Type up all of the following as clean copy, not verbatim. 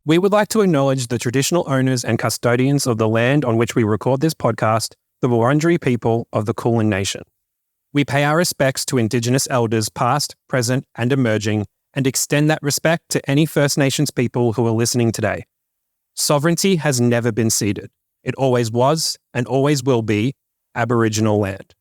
We would like to acknowledge the traditional owners and custodians of the land on which we record this podcast, the Wurundjeri people of the Kulin Nation. We pay our respects to Indigenous elders past, present, and emerging, and extend that respect to any First Nations people who are listening today. Sovereignty has never been ceded. It always was and always will be Aboriginal land.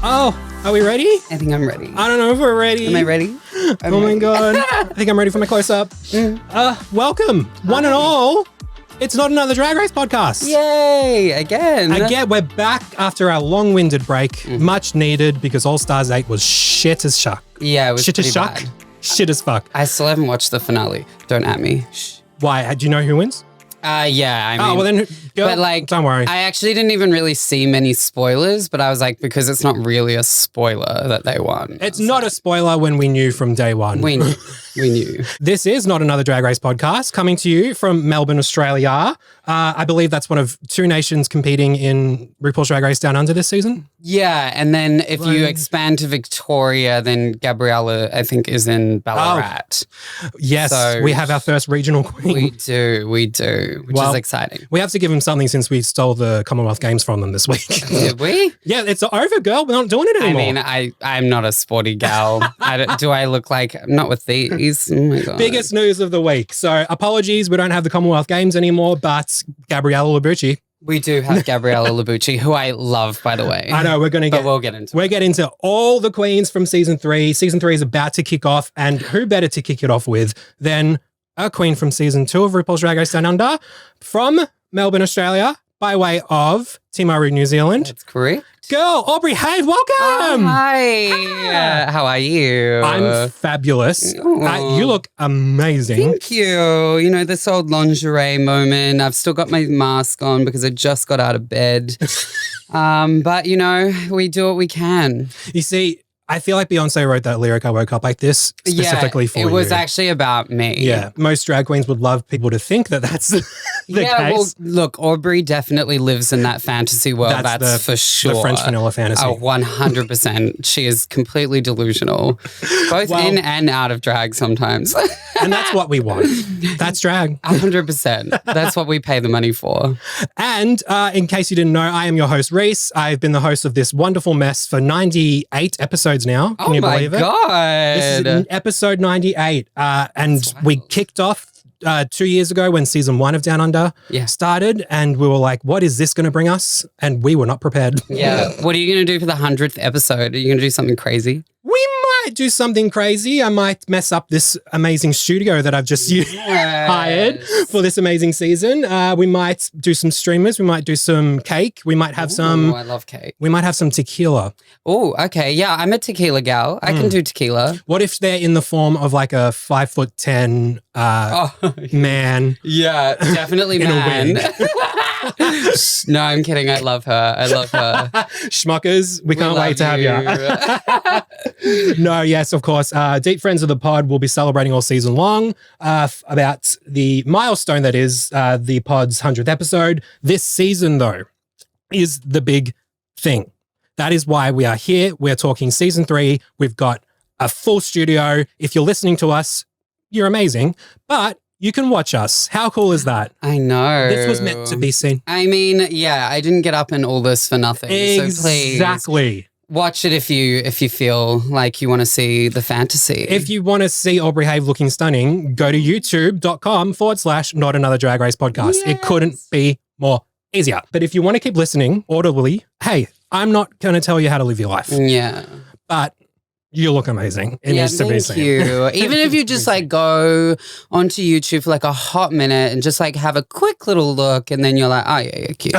Oh, are we ready? I think I'm ready. I don't know if we're ready. Am I ready? Oh my God. I think I'm ready for my close-up. Welcome, one and all. It's Not Another Drag Race podcast. Yay, again. Again, we're back after our long-winded break. Much needed because All Stars 8 was shit as shuck. Yeah, it was shit as pretty shuck. bad. Shit as fuck. I still haven't watched the finale. Don't at me. Shh. Why? Do you know who wins? Yeah, I mean. Oh, well then, girl, but like, don't worry. I actually didn't even really see many spoilers, but I was like, because it's not really a spoiler that they won. It's not a spoiler when we knew from day one. We knew. We knew. This is Not Another Drag Race podcast coming to you from Melbourne, Australia. I believe that's one of two nations competing in RuPaul's Drag Race Down Under this season. Yeah, and then if you expand to Victoria, then Gabriella, I think, is in Ballarat. Yes, So we have our first regional queen. We do, which is exciting. We have to give them something since we stole the Commonwealth Games from them this week. Did we? Yeah, it's over, girl. We're not doing it anymore. I mean, I'm not a sporty gal. Do I look like I'm not with these? Oh my God. Biggest news of the week. So apologies, we don't have the Commonwealth Games anymore, but Gabriella Labucci. We do have Gabriella Labucci, who I love, by the way. I know, we'll get into all the queens from season 3. Season 3 is about to kick off, and who better to kick it off with than a queen from season 2 of RuPaul's Drag Race Down Under from Melbourne, Australia, by way of TIMBERRRS, New Zealand. That's correct. Girl, Aubrey Haive, welcome. Hi. How are you? I'm fabulous. You look amazing. Thank you. You know, this old lingerie moment. I've still got my mask on because I just got out of bed. But, you know, we do what we can. You see, I feel like Beyonce wrote that lyric, I woke up like this, specifically for you. It was actually about me. Yeah. Most drag queens would love people to think that that's the case. Well, look, Aubrey definitely lives in that fantasy world. That's for sure. The French vanilla fantasy. 100%. She is completely delusional, both in and out of drag sometimes. And that's what we want. That's drag. 100%. That's what we pay the money for. And in case you didn't know, I am your host, Reese. I've been the host of this wonderful mess for 98 episodes now. Can you believe it? Oh my God. This is episode 98. And we kicked off 2 years ago when season 1 of Down Under started, and we were like, what is this going to bring us? And we were not prepared. Yeah. What are you going to do for the 100th episode? Are you going to do something crazy? We might do something crazy. I might mess up this amazing studio that I've just hired for this amazing season. We might do some streamers. We might do some cake. We might have some. I love cake. We might have some tequila. Oh, okay. Yeah, I'm a tequila gal. I can do tequila. What if they're in the form of like a 5'10" man? Yeah, definitely man. No, I'm kidding. I love her. Schmuckers, we can't wait to have you. No, yes, of course. Deep friends of the pod will be celebrating all season long about the milestone that is the pod's 100th episode. This season, though, is the big thing. That is why we are here. We're talking season 3. We've got a full studio. If you're listening to us, you're amazing. But you can watch us. How cool is that? I know. This was meant to be seen. I mean, yeah, I didn't get up in all this for nothing. Exactly. So please watch it if you feel like you want to see the fantasy. If you want to see Aubrey Haive looking stunning, go to youtube.com/Not Another Drag Race podcast. Yes. It couldn't be more easier. But if you want to keep listening audibly, hey, I'm not going to tell you how to live your life. Yeah. But you look amazing. It needs to be seen. Thank you. Even if you just like go onto YouTube for like a hot minute and just like have a quick little look, and then you're like, oh yeah, cute.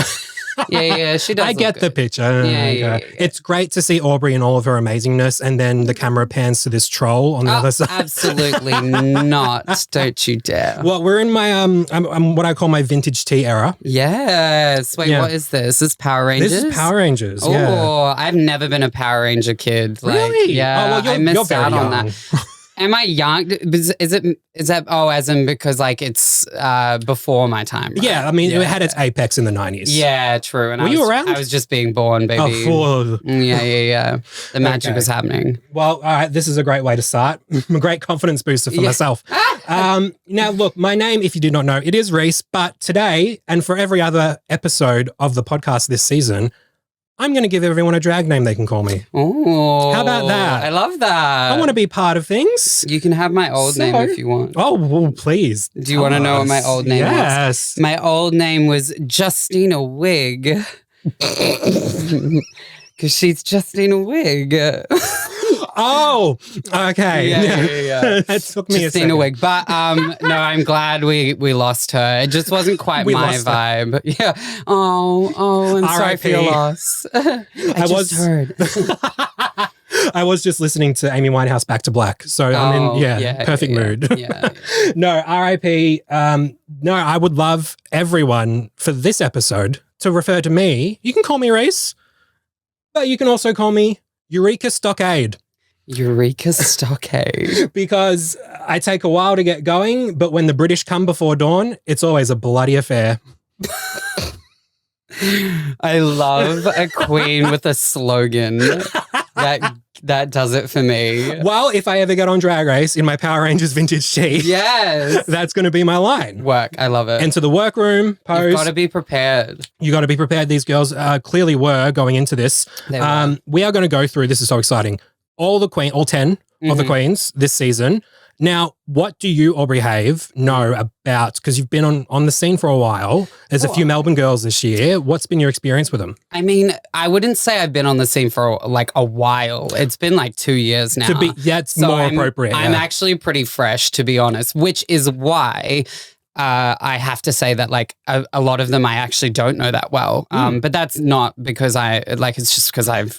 Yeah, she does. I get the picture. Yeah. It's great to see Aubrey in all of her amazingness, and then the camera pans to this troll on the other side. Absolutely not. Don't you dare. Well, we're in my I'm what I call my vintage tea era. Yes. Wait, what is this? This is Power Rangers? This is Power Rangers. Oh, I've never been a Power Ranger kid. Really? Yeah. Oh, well, I missed you're very out on young. that. Am I young? Is that as in because like it's before my time, right? Yeah, I mean, it had its apex in the 90s. Yeah, true. And Were you around? I was just being born, baby. Oh, Yeah. The magic was happening. Well, all right, this is a great way to start. A great confidence booster for myself. Now, look, my name, if you did not know, it is Reese, but today and for every other episode of the podcast this season, I'm going to give everyone a drag name they can call me. Oh, how about that? I love that. I want to be part of things. You can have my old name if you want. Oh, well, please. Do you want to know what my old name was? Yes. My old name was Justina Wig. Because she's Justina Wig. Oh, okay. Yeah. That took me Justina a second. Wig. But no, I'm glad we lost her. It just wasn't quite my vibe. Yeah. Oh, I'm sorry for your loss. I just heard. I was just listening to Amy Winehouse Back to Black. So I'm in, perfect mood. Yeah. No, RIP. No, I would love everyone for this episode to refer to me. You can call me Reese, but you can also call me Eureka Stockade. Eureka Stockade. Because I take a while to get going, but when the British come before dawn, it's always a bloody affair. I love a queen with a slogan. That does it for me. Well, if I ever get on Drag Race in my Power Rangers vintage tee, yes, that's going to be my line. Work. I love it. Enter the workroom, pose. You've got to be prepared. You got to be prepared. These girls clearly were going into this. We are going to go through, this is so exciting, all 10 of the queens this season. Now, what do you, Aubrey Haive, know about, because you've been on the scene for a while, there's a few Melbourne girls this year. What's been your experience with them? I mean, I wouldn't say I've been on the scene for like a while. It's been like 2 years now. That's more appropriate. I'm actually pretty fresh, to be honest, which is why I have to say that like a lot of them I actually don't know that well. But that's not because it's just because I've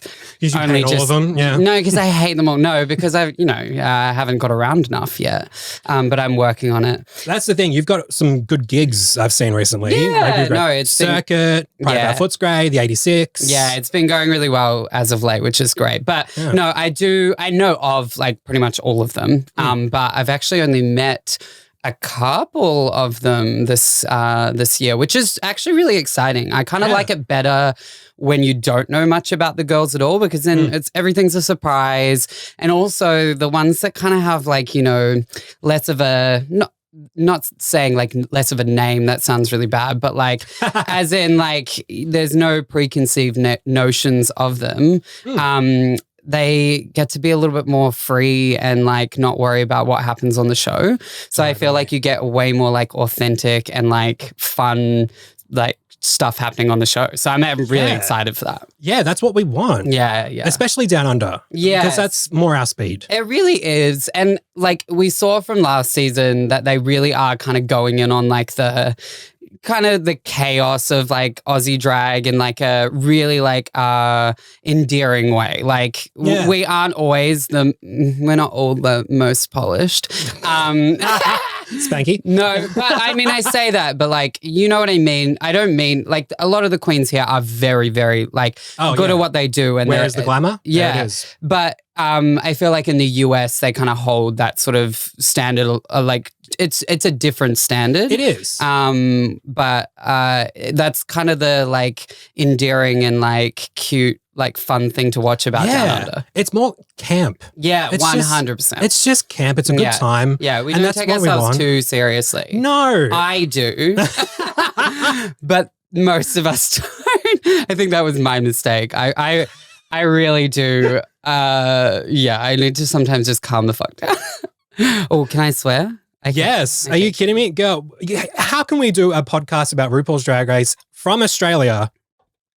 only all of them. Yeah. No, because I hate them all. No, because I haven't got around enough yet. But I'm working on it. That's the thing. You've got some good gigs I've seen recently. Yeah, no, it's Circuit, Pride of Our Footscray, the 86. Yeah, it's been going really well as of late, which is great. But no, I know of like pretty much all of them. But I've actually only met a couple of them this year, which is actually really exciting. I kind of like it better when you don't know much about the girls at all, because then everything's a surprise. And also the ones that kind of have like, less of a not saying like less of a name, that sounds really bad, but like as in like there's no preconceived notions of them. They get to be a little bit more free and like not worry about what happens on the show. So I feel like you get way more like authentic and like fun like stuff happening on the show. So I'm really excited for that. Yeah, that's what we want. Yeah. Especially Down Under. Yeah. Because that's more our speed. It really is. And like we saw from last season that they really are kind of going in on like the chaos of like Aussie drag in like a really like endearing way. Like we aren't always we're not all the most polished. Spanky. No, but I mean, I say that, but like, you know what I mean? I don't mean like a lot of the queens here are very, very like good at what they do. And where's the glamour? Yeah. There it is. But I feel like in the US, they kind of hold that sort of standard, like it's a different standard. It is. But that's kind of the like endearing and like cute, like fun thing to watch about Down Under. It's more camp. Yeah, 100%. It's just camp. It's a good time. Yeah, we don't take ourselves too seriously. No. I do. But most of us don't. I think that was my mistake. I really do. I need to sometimes just calm the fuck down. Oh, can I swear? Yes. Are you kidding me? Girl, how can we do a podcast about RuPaul's Drag Race from Australia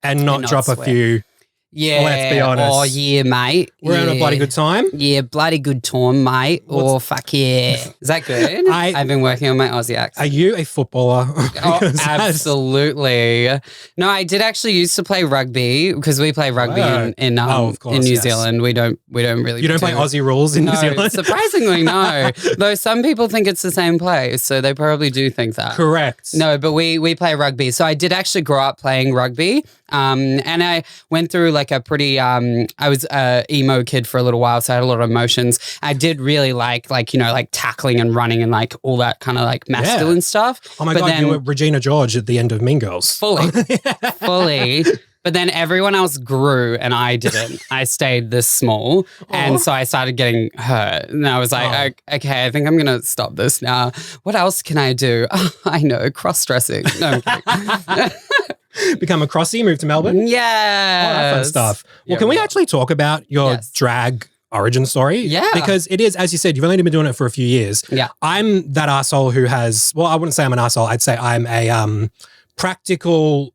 and not drop a few? Yeah. Let's be honest. Oh, yeah, mate. We're having a bloody good time. Yeah, bloody good time, mate. Oh, fuck yeah. Is that good? I've been working on my Aussie accent. Are you a footballer? Oh, absolutely. No, I did actually used to play rugby because we play rugby in New Zealand. We don't really. You don't play Aussie rules in New Zealand? Surprisingly, no. Though some people think it's the same place, so they probably do think that. Correct. No, but we play rugby. So I did actually grow up playing rugby. And I went through like a pretty, I was a emo kid for a little while, so I had a lot of emotions. I did really like, like tackling and running and like all that kind of like masculine stuff. Oh my God, you were Regina George at the end of Mean Girls. Fully. But then everyone else grew and I didn't. I stayed this small. And so I started getting hurt. And I was like, okay, I think I'm going to stop this now. What else can I do? Oh, I know, cross-dressing. No, I'm kidding. Become a crossy, move to Melbourne? Yeah. Oh, that fun stuff. Well, can we actually talk about your drag origin story? Yeah. Because it is, as you said, you've only been doing it for a few years. Yeah. I'm that arsehole who has, well, I wouldn't say I'm an arsehole. I'd say I'm a practical,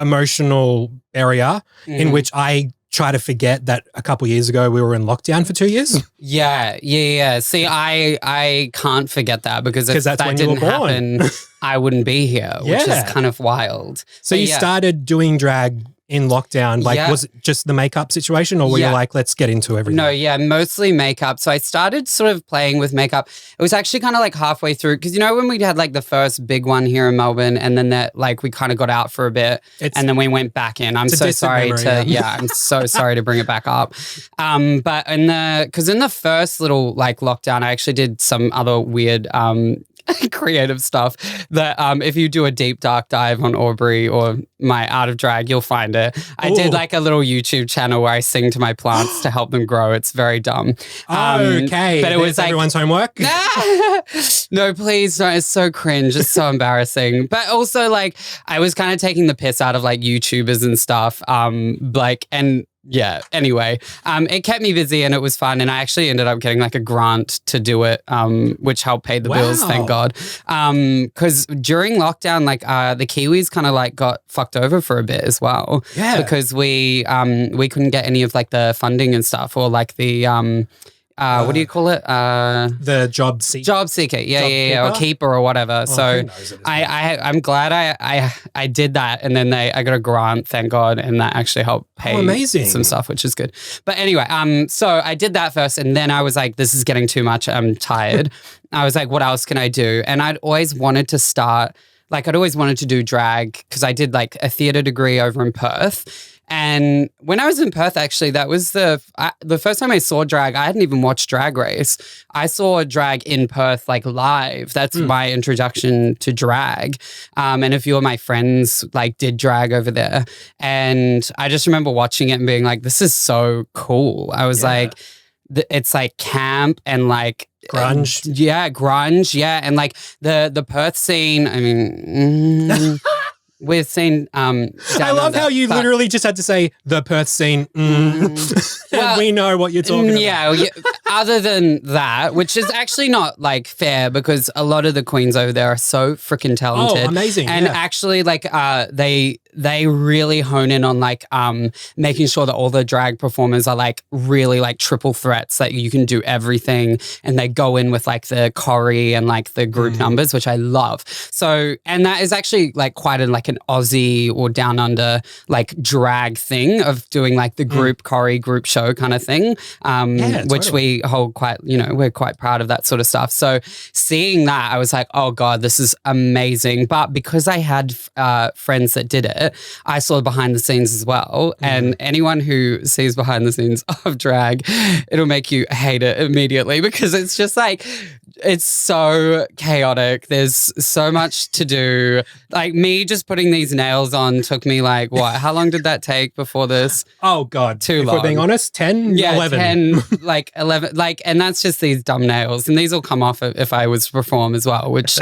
emotional area in which I try to forget that a couple of years ago we were in lockdown for 2 years. Yeah. See, I can't forget that because if that's that when you didn't were born. happen, I wouldn't be here, which is kind of wild. So you started doing drag in lockdown. Like, was it just the makeup situation or were you like, let's get into everything? No, mostly makeup. So I started sort of playing with makeup. It was actually kind of like halfway through because, you know, when we had like the first big one here in Melbourne and then that like we kind of got out for a bit and then we went back in. I'm so sorry I'm so sorry to bring it back up. But in the first little like lockdown, I actually did some other weird creative stuff that if you do a deep dark dive on Aubrey or my Art of Drag, you'll find it. I did like a little YouTube channel where I sing to my plants to help them grow. It's very dumb. Okay. But it was like everyone's homework. No, please don't. It's so cringe. It's so embarrassing. But also like I was kind of taking the piss out of like YouTubers and stuff. Anyway, it kept me busy and it was fun. And I actually ended up getting like a grant to do it, which helped pay the bills, thank God. Because during lockdown, like the Kiwis kind of like got fucked over for a bit as well. Yeah. Because we couldn't get any of like the funding and stuff or like the what do you call it? The job seeker. Job seeker, yeah, or keeper or whatever. So I'm glad I did that, and then I got a grant, thank God, and that actually helped pay some stuff, which is good. But anyway, so I did that first, and then I was like, this is getting too much. I'm tired. I was like, what else can I do? And I'd always wanted to start. Like I'd always wanted to do drag because I did like a theatre degree over in Perth. And when I was in Perth, actually, that was the first time I saw drag. I hadn't even watched Drag Race. I saw drag in Perth, like live. That's my introduction to drag. And a few of my friends like did drag over there. And I just remember watching it and being like, this is so cool. I was like, it's like camp and like grunge. Grunge. Yeah. And like the Perth scene, I mean... We've seen. I love how you literally just had to say the Perth scene. Well, we know what you're talking about. Yeah. Other than that, which is actually not like fair because a lot of the queens over there are so freaking talented. Oh, amazing! And actually, like they really hone in on like making sure that all the drag performers are like really like triple threats that you can do everything, and they go in with like the choreo and like the group numbers, which I love. So, and that is actually like quite like an Aussie or down under like drag thing of doing like the group choreo, group show kind of thing, which we hold quite, we're quite proud of that sort of stuff. So seeing that, I was like, oh God, this is amazing. But because I had friends that did it, I saw behind the scenes as well. And anyone who sees behind the scenes of drag, it'll make you hate it immediately because it's just like, it's so chaotic. There's so much to do. Like me just putting these nails on took me like, what? How long did that take before this? Oh God. Too long. If we're being honest, 10, yeah, 11. 10, like 11. Like, and that's just these dumb nails. And these will come off if I was to perform as well, which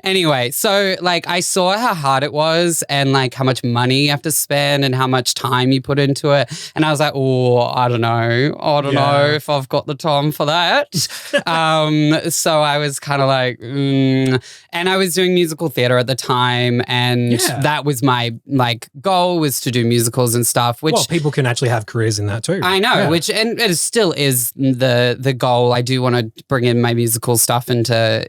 anyway. So like I saw how hard it was and like how much money you have to spend and how much time you put into it. And I was like, oh, I don't know. I don't know if I've got the time for that. So I was kind of like, and I was doing musical theater at the time, and that was my like goal was to do musicals and stuff. Which people can actually have careers in that too. I know, which and it still is the goal. I do want to bring in my musical stuff into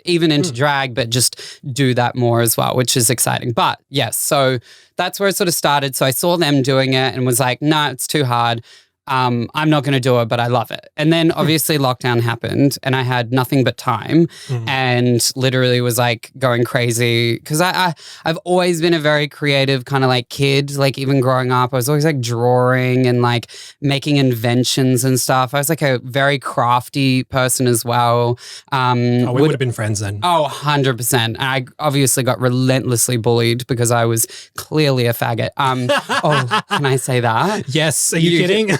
drag, but just do that more as well, which is exciting. But yes, so that's where it sort of started. So I saw them doing it and was like, no, it's too hard. I'm not going to do it, but I love it. And then obviously lockdown happened and I had nothing but time and literally was like going crazy because I've always been a very creative kind of like kid. Like even growing up, I was always like drawing and like making inventions and stuff. I was like a very crafty person as well. We would have been friends then. Oh, 100%. And I obviously got relentlessly bullied because I was clearly a faggot. Oh, can I say that? Yes. Are you kidding?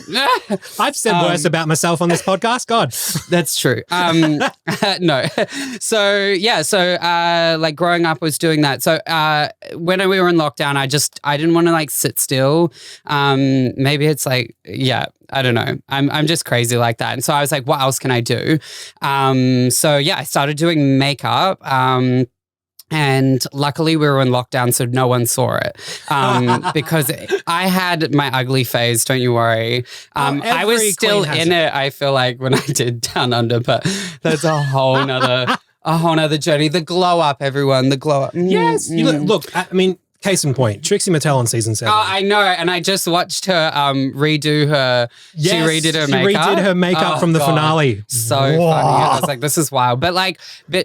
I've said worse about myself on this podcast. God. That's true. No. So like growing up I was doing that. So when we were in lockdown, I didn't want to like sit still. Maybe it's like, yeah, I don't know. I'm just crazy like that. And so I was like, what else can I do? So yeah, I started doing makeup. And luckily we were in lockdown, so no one saw it because I had my ugly phase, don't you worry. I was still in it, I feel like, when I did Down Under, but that's a whole nother journey. The glow up, everyone, the glow up. Yes. Look, I mean, case in point, Trixie Mattel on season 7. Oh, I know. And I just watched her redo her. Yes, she redid her makeup. She redid her makeup from the finale. So funny. I was like, this is wild. But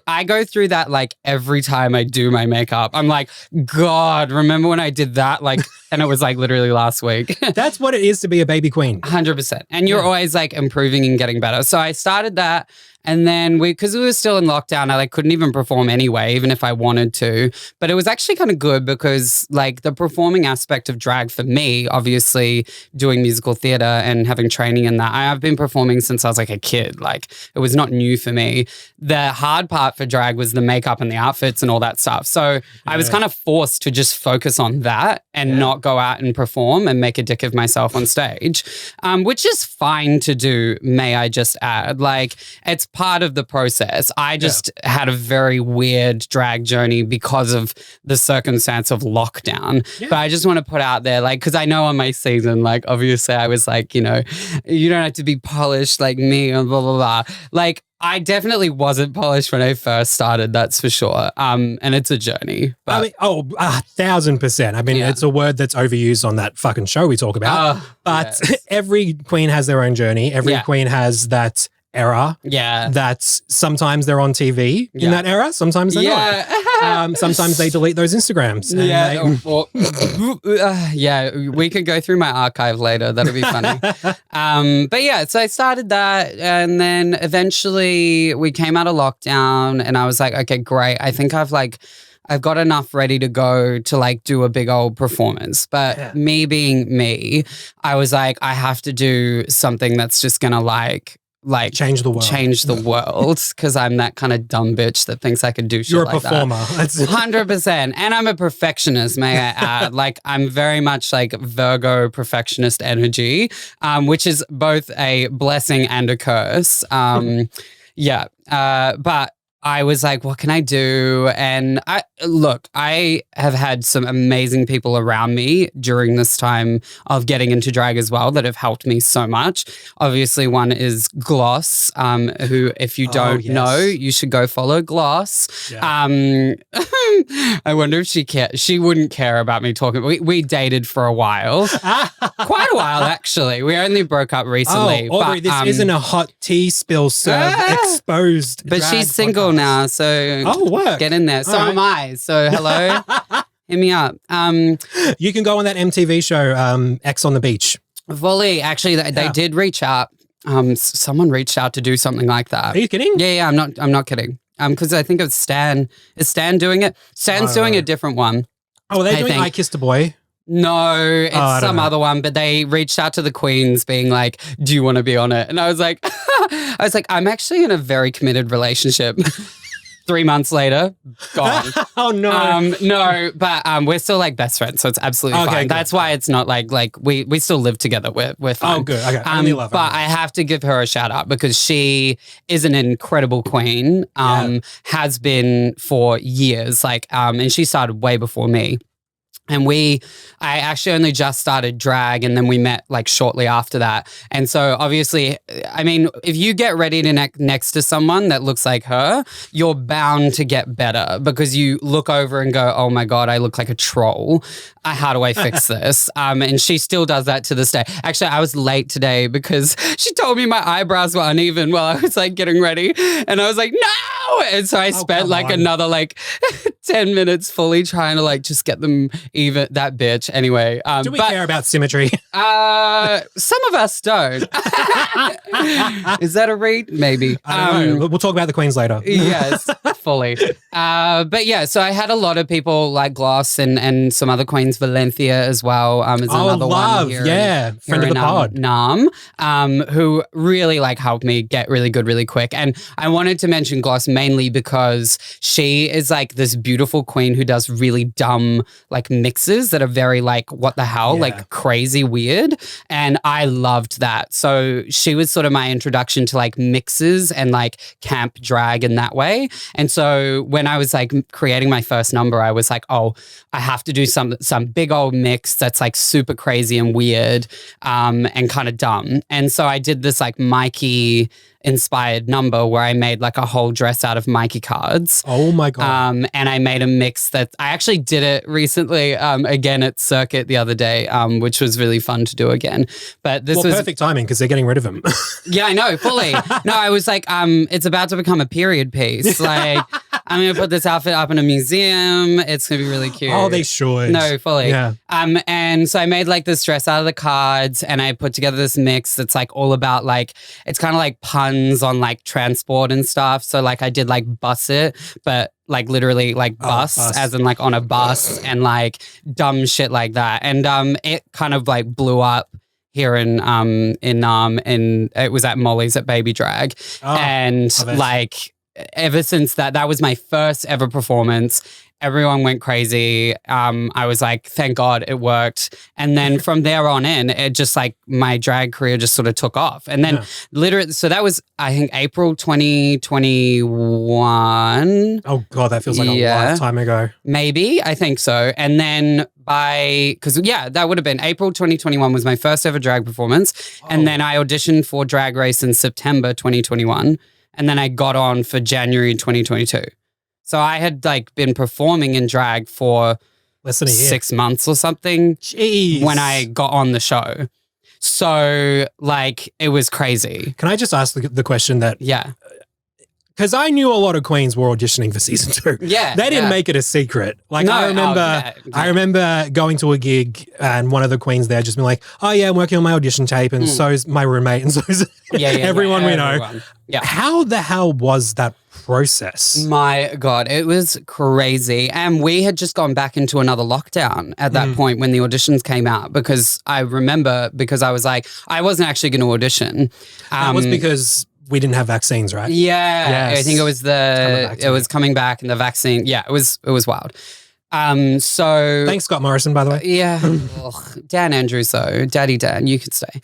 I go through that like every time I do my makeup. I'm like, God, remember when I did that? Like, and it was like literally last week. That's what it is to be a baby queen. 100%. And you're always like improving and getting better. So I started that. And then because we were still in lockdown, I like couldn't even perform anyway, even if I wanted to. But it was actually kind of good because like the performing aspect of drag for me, obviously doing musical theater and having training in that, I've been performing since I was like a kid. Like it was not new for me. The hard part for drag was the makeup and the outfits and all that stuff. So I was kind of forced to just focus on that and not go out and perform and make a dick of myself on stage, which is fine to do, may I just add. Like it's part of the process. I just had a very weird drag journey because of the circumstance of lockdown. Yeah. But I just want to put out there, like, because I know on my season, like, obviously I was like, you know, you don't have to be polished like me and blah, blah, blah. Like, I definitely wasn't polished when I first started, that's for sure. And it's a journey. But. I mean, 1,000%. I mean, it's a word that's overused on that fucking show we talk about. But every queen has their own journey. Every queen has that era. Yeah. That sometimes they're on TV in that era. Sometimes they're not. Sometimes they delete those Instagrams. We could go through my archive later. That'll be funny. But yeah, so I started that and then eventually we came out of lockdown and I was like, okay, great. I think I've got enough ready to go to like do a big old performance. But me being me, I was like, I have to do something that's just going to like change the world because I'm that kind of dumb bitch that thinks I could do shit You're like a performer. That. 100%. And I'm a perfectionist, may I add. Like I'm very much like Virgo perfectionist energy, which is both a blessing and a curse. But I was like, what can I do? And I have had some amazing people around me during this time of getting into drag as well that have helped me so much. Obviously, one is Gloss, who, if you don't know, you should go follow Gloss. Yeah. I wonder if she cares. She wouldn't care about me talking. We dated for a while. Quite a while, actually. We only broke up recently. Aubrey, this isn't a hot tea spill serve exposed. But she's single now, so work. Get in there. So am I. So hello, hit me up. You can go on that MTV show, X on the Beach. Fully, actually, they did reach out. Someone reached out to do something like that. Are you kidding? Yeah, I'm not kidding. Because I think it's Stan. Is Stan doing it? Stan's doing a different one. Oh, are they doing I Kissed a Boy? No, it's some other one, but they reached out to the queens being like, do you want to be on it? And I was like, I'm actually in a very committed relationship. 3 months later, gone. Oh, no. No, but we're still like best friends, so it's absolutely fine. Good. That's why it's not like we still live together. We're fine. Oh, good. Okay. I only love her. But I have to give her a shout out because she is an incredible queen, has been for years, and she started way before me. And I actually only just started drag, and then we met like shortly after that. And so obviously, I mean, if you get ready to next to someone that looks like her, you're bound to get better because you look over and go, oh my God, I look like a troll. How do I fix this? And she still does that to this day. Actually, I was late today because she told me my eyebrows were uneven while I was like getting ready. And I was like, no. And so I spent like another like 10 minutes fully trying to like just get them even, that bitch. Anyway. Do we care about symmetry? Some of us don't. Is that a read? Maybe. I don't know. We'll talk about the queens later. Yes, fully. But yeah, so I had a lot of people like Gloss and some other queens, Valencia as well. Is another one here. Friend of the pod. Nam, who really like helped me get really good really quick. And I wanted to mention Gloss mainly because she is like this beautiful queen who does really dumb like mixes that are very like what the hell, like crazy weird. And I loved that. So she was sort of my introduction to like mixes and like camp drag in that way. And so when I was like creating my first number, I was like, oh, I have to do some big old mix that's like super crazy and weird and kind of dumb. And so I did this like Mikey inspired number where I made like a whole dress out of Mikey cards. Oh my God. And I made a mix that I actually did it recently again at Circuit the other day, which was really fun to do again. But this was perfect timing because they're getting rid of him. Yeah, I know, fully. No, I was like, it's about to become a period piece. Like, I'm going to put this outfit up in a museum. It's going to be really cute. Oh, they should. No, fully. Yeah. And so I made like this dress out of the cards and I put together this mix that's like all about like, it's kind of like puns on like transport and stuff. So like I did like bus it, but like literally like bus as in like on a bus and like dumb shit like that. And it kind of like blew up here in and it was at Molly's at Baby Drag. And like ever since that was my first ever performance. Everyone went crazy. I was like, thank God it worked. And then from there on in, it just like my drag career just sort of took off. And then literally, so that was, I think, April 2021. Oh God, that feels like a lifetime ago. Maybe, I think so. And then that would have been April 2021 was my first ever drag performance. Oh. And then I auditioned for Drag Race in September 2021. And then I got on for January 2022. So I had like been performing in drag for less than a year. 6 months or something. Jeez. When I got on the show. So like it was crazy. Can I just ask the question that... Yeah. Because I knew a lot of queens were auditioning for season 2. Yeah. They didn't make it a secret. Like I remember going to a gig and one of the queens there just being like, oh yeah, I'm working on my audition tape and so's my roommate and so's everyone we know. Yeah. How the hell was that process? My God, it was crazy. And we had just gone back into another lockdown at that point when the auditions came out because I remember because I was like, I wasn't actually going to audition. That was because... we didn't have vaccines, right? Yeah. Yes. I think it was it was coming back and the vaccine. Yeah, it was wild. So thanks, Scott Morrison, by the way. Yeah. Dan Andrews, though. Daddy Dan, you could stay.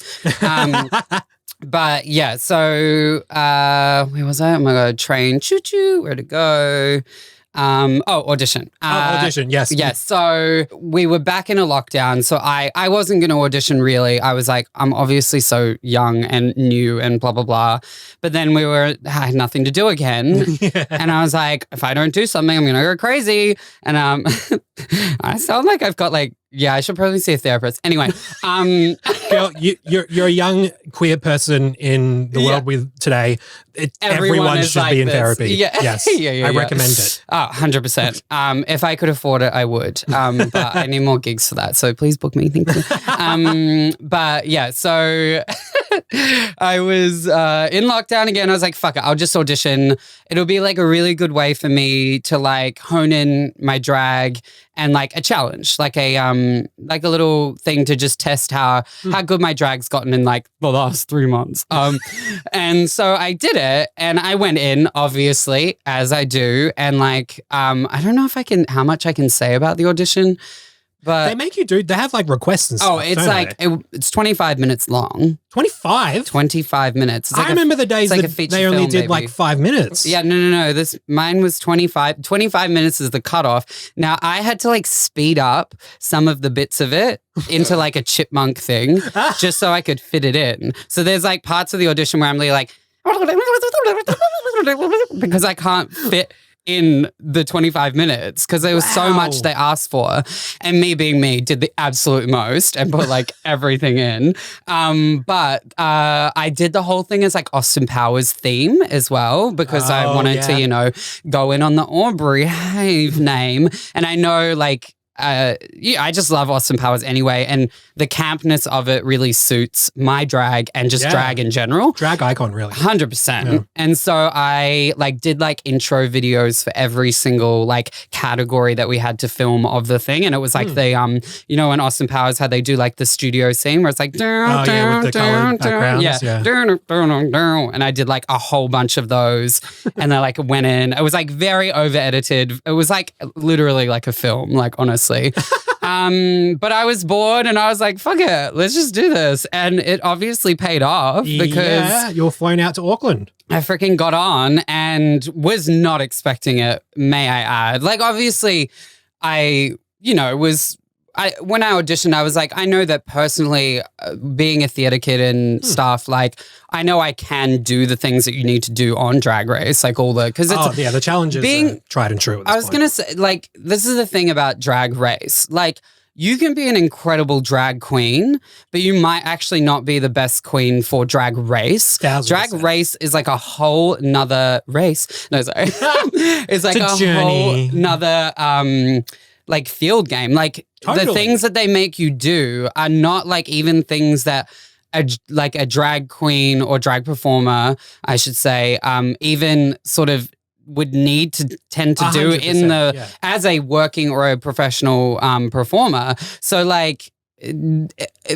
But yeah, so where was I? Oh my God, train, choo-choo, where to go? Audition. Audition, yes. Yes. So we were back in a lockdown. So I wasn't going to audition really. I was like, I'm obviously so young and new and blah, blah, blah. But then I had nothing to do again. And I was like, if I don't do something, I'm going to go crazy. And I sound like I've got like, yeah, I should probably see a therapist. Anyway, girl, you're a young queer person in the world with today. Everyone should like be in therapy. Yeah. Yes, I recommend it. Oh, 100%. If I could afford it, I would. But I need more gigs for that. So please book me. Thank you. But yeah, so I was in lockdown again. I was like, fuck it, I'll just audition. It'll be like a really good way for me to like hone in my drag and like a challenge, like a little thing to just test how good my drag's gotten in like the last 3 months. And so I did it and I went in, obviously, as I do. And like, I don't know how much I can say about the audition, But they make you do. They have like requests and stuff. oh, it's like it's 25 minutes long. 25. 25 minutes. It's I remember the days like that they only did like 5 minutes. Yeah, no. Mine was 25. 25 minutes is the cutoff. Now I had to like speed up some of the bits of it into like a chipmunk thing, just so I could fit it in. So there's like parts of the audition where I'm like, because I can't fit in the 25 minutes because there was so much they asked for, and me being me did the absolute most and put like everything in. But I did the whole thing as like Austin Powers theme as well because I wanted to, you know, go in on the Aubrey Haive name, and I know like I just love Austin Powers anyway, and the campness of it really suits my drag and just drag in general. Drag icon, really. 100%. Yeah. And so I like did like intro videos for every single like category that we had to film of the thing, and it was like the you know, in Austin Powers how they do like the studio scene where it's like with the colored backgrounds, and I did like a whole bunch of those, and I like went in. It was like very over edited. It was like literally like a film, like honestly. But I was bored and I was like, fuck it, let's just do this. And it obviously paid off because you were flown out to Auckland. I freaking got on and was not expecting it, may I add. Like, obviously, when I auditioned, I was like, I know that personally, being a theatre kid and stuff, like, I know I can do the things that you need to do on Drag Race, like all the, because it's the challenges are tried and true. I was going to say, like, this is the thing about Drag Race. Like, you can be an incredible drag queen, but you might actually not be the best queen for Drag Race. Drag Race is like a whole nother race. No, sorry. It's like a whole nother, like field game. Like the things that they make you do are not like even things that like a drag queen or drag performer, I should say, even sort of would need to tend to do in the as a working or a professional performer. So like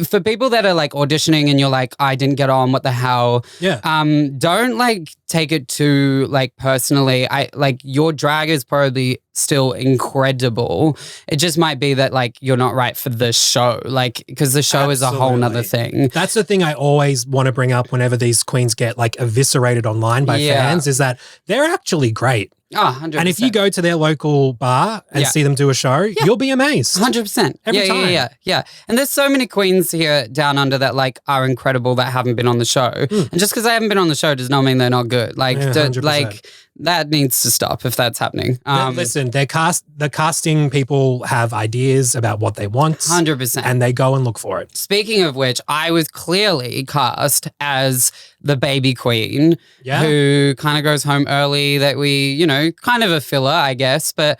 for people that are like auditioning and you're like, I didn't get on, what the hell? Don't like take it too like personally. I like your drag is probably still incredible. It just might be that like you're not right for the show, like because the show is a whole nother thing. That's the thing I always want to bring up whenever these queens get like eviscerated online by fans is that they're actually great. Oh, 100%. And if you go to their local bar and see them do a show, you'll be amazed. 100%. Every time. Yeah. And there's so many queens here down under that like are incredible that haven't been on the show. And just because they haven't been on the show does not mean they're not good. Like, like that needs to stop if that's happening. Listen, the casting people have ideas about what they want. 100%. And they go and look for it. Speaking of which, I was clearly cast as the baby queen who kind of goes home early, that we, you know, kind of a filler, I guess, but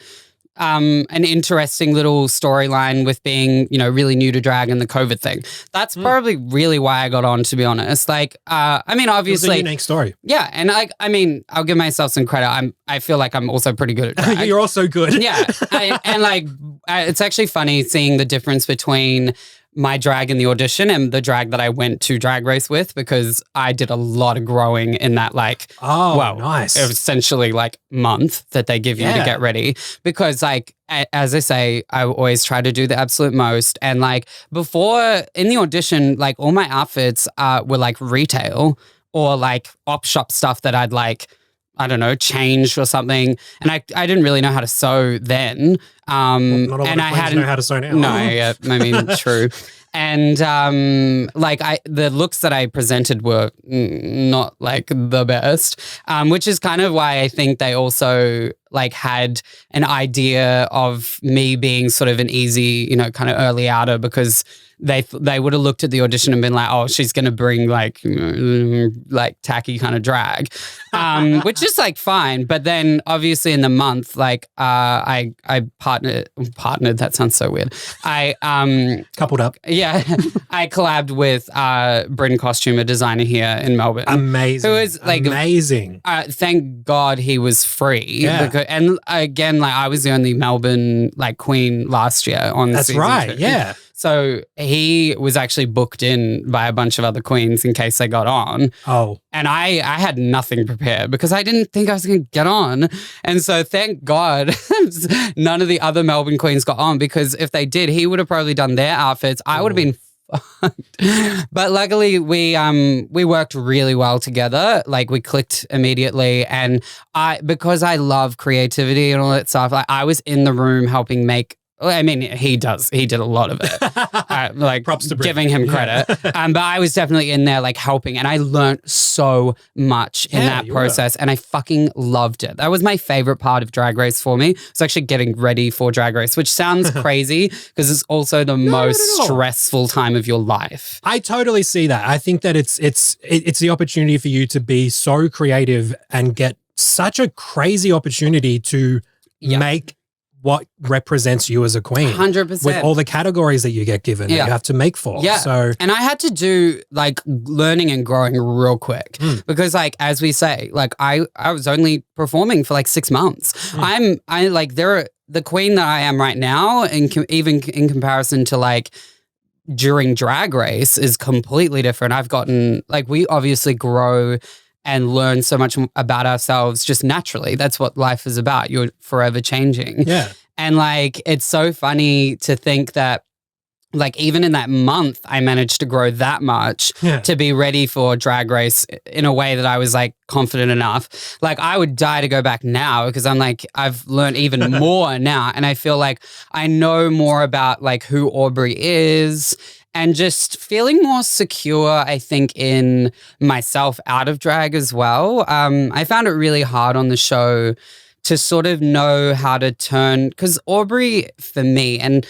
an interesting little storyline with being, you know, really new to drag and the COVID thing. That's probably really why I got on, to be honest. Like, I mean, obviously, it's a unique story. Yeah, and I mean, I'll give myself some credit. I feel like I'm also pretty good at drag. You're also good. Yeah, and like, it's actually funny seeing the difference between my drag in the audition and the drag that I went to Drag Race with, because I did a lot of growing in that like, nice. Essentially like month that they give you to get ready. Because like, as I say, I always try to do the absolute most. And like before in the audition, like all my outfits were like retail or like op shop stuff that I'd like, I don't know, changed or something. And I didn't really know how to sew then. Not all and I hadn't know how to sew now. No, I mean, true. And like the looks that I presented were not like the best, which is kind of why I think they also like had an idea of me being sort of an easy, you know, kind of early outer, because they would have looked at the audition and been like, oh, she's going to bring like tacky kind of drag, which is like fine. But then obviously in the month, like I partnered, that sounds so weird. I coupled up. Yeah. I collabed with Bryn Costume, a designer here in Melbourne. Amazing. Who is like amazing. Thank God he was free. Yeah. Because, and again, like I was the only Melbourne like queen last year on That's season right. 2. Yeah. So he was actually booked in by a bunch of other queens in case they got on. Oh. And I had nothing prepared because I didn't think I was going to get on. And so thank God none of the other Melbourne queens got on, because if they did, he would have probably done their outfits. I would have been fucked. But luckily we worked really well together. Like we clicked immediately. And because I love creativity and all that stuff, like I was in the room helping make. I mean, he did a lot of it. Like props to giving him credit. But I was definitely in there like helping, and I learned so much in that process, and I fucking loved it. That was my favorite part of Drag Race for me. It's actually getting ready for Drag Race, which sounds crazy because it's also the most stressful time of your life. I totally see that. I think that it's the opportunity for you to be so creative and get such a crazy opportunity to make what represents you as a queen. 100%. With all the categories that you get given that you have to make for. Yeah. So, and I had to do like learning and growing real quick because like, as we say, like I was only performing for like 6 months. The queen that I am right now, even in comparison to like during Drag Race, is completely different. I've gotten like, we obviously grow and learn so much about ourselves just naturally. That's what life is about. You're forever changing. Yeah. And like, it's so funny to think that like even in that month, I managed to grow that much to be ready for Drag Race in a way that I was like confident enough. Like I would die to go back now because I'm like, I've learned even more now. And I feel like I know more about like who Aubrey is, and just feeling more secure, I think, in myself out of drag as well. I found it really hard on the show to sort of know how to turn, because Aubrey, for me, and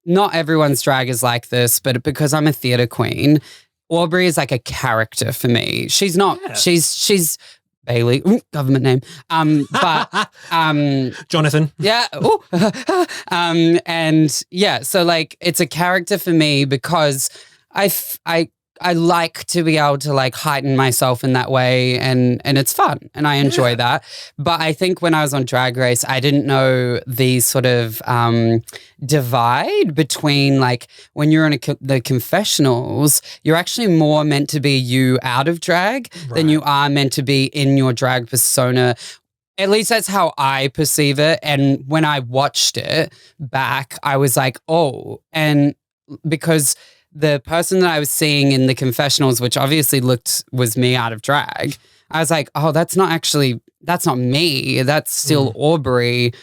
not everyone's drag is like this, but because I'm a theatre queen, Aubrey is like a character for me. She's not, she's Bailey, government name. But Jonathan. Yeah. And yeah, so like it's a character for me because I like to be able to like heighten myself in that way, and it's fun and I enjoy that. But I think when I was on Drag Race, I didn't know the sort of divide between like when you're in the confessionals, you're actually more meant to be you out of drag than you are meant to be in your drag persona. At least that's how I perceive it. And when I watched it back, I was like, oh, and because the person that I was seeing in the confessionals, which obviously was me out of drag, I was like, oh, that's not me. That's still Aubrey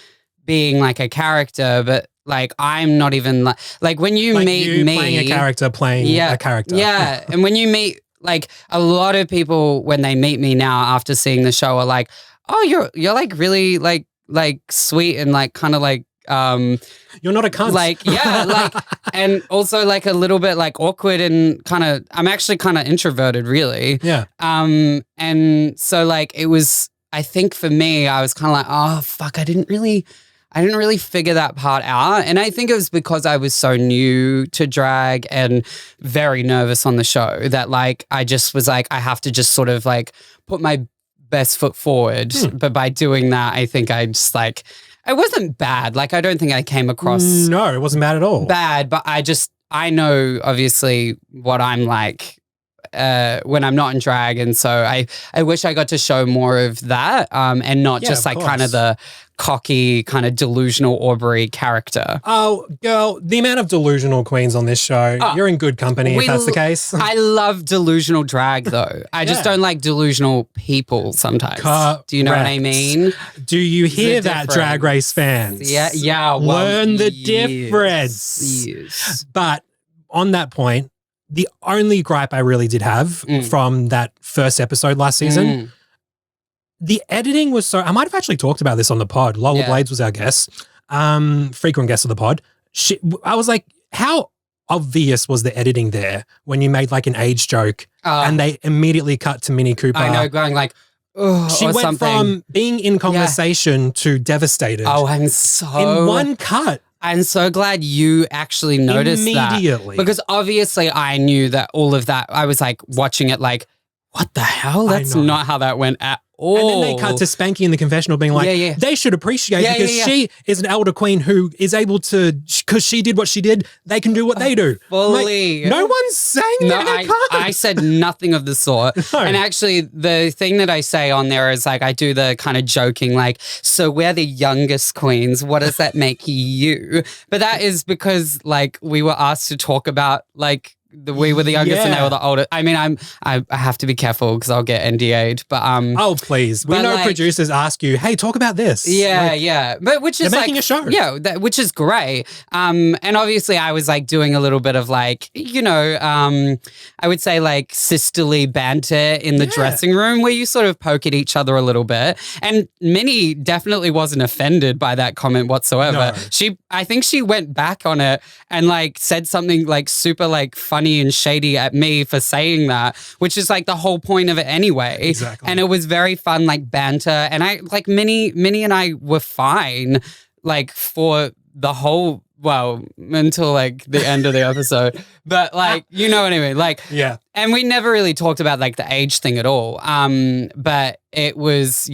being like a character, but like I'm not even like when you meet me playing a character, a character. Yeah. And when you meet like a lot of people when they meet me now after seeing the show are like, oh, you're like really like sweet and like kind of like you're not a cunt. Like, yeah, like, and also like a little bit like awkward and kind of, I'm actually kind of introverted really. Yeah. And so like it was, I think for me, I was kind of like, oh fuck, I didn't really figure that part out. And I think it was because I was so new to drag and very nervous on the show that like, I just was like, I have to just sort of like put my best foot forward. But by doing that, I think I just like, it wasn't bad. Like, I don't think I came across. No, it wasn't bad at all. Bad, but I know obviously what I'm like when I'm not in drag. And so I wish I got to show more of that and not just like kind of the cocky, kind of delusional Aubrey character. Oh, girl, the amount of delusional queens on this show, you're in good company if that's the case. I love delusional drag though. I just don't like delusional people sometimes. Correct. Do you know what I mean? Do you hear that, Drag Race fans? Yeah. Well, learn the difference. Yes. But on that point, the only gripe I really did have from that first episode last season, the editing was so, I might have actually talked about this on the pod. Lola Blades was our guest, frequent guest of the pod. I was like, how obvious was the editing there when you made like an age joke and they immediately cut to Mini Cooper? I know, going like, oh, she went something. from being in conversation to devastated. Oh, in one cut. I'm so glad you actually noticed immediately. That. Because obviously I knew that all of that, I was like watching it like, what the hell? That's not how that went at all. And then they cut to Spanky in the confessional being like, they should appreciate because she is an elder queen who is able to, because she did what she did, they can do what they do. Fully. Like, no one's saying that. I said nothing of the sort. No. And actually, the thing that I say on there is like, I do the kind of joking, like, so we're the youngest queens. What does that make you? But that is because like we were asked to talk about like, we were the youngest and they were the oldest. I mean, I have to be careful because I'll get NDA'd. But oh please, we know like, producers ask you, hey, talk about this. Yeah, but which is they're like making a show. Yeah, which is great. And obviously, I was like doing a little bit of like I would say like sisterly banter in the dressing room where you sort of poke at each other a little bit. And Minnie definitely wasn't offended by that comment whatsoever. No. I think she went back on it and like said something like super like funny and shady at me for saying that, which is like the whole point of it anyway. Exactly. And it was very fun, like banter. And I like Minnie and I were fine, like for the whole, well, until like the end of the episode. But like, you know what I mean? Like, yeah. And we never really talked about like the age thing at all. But it was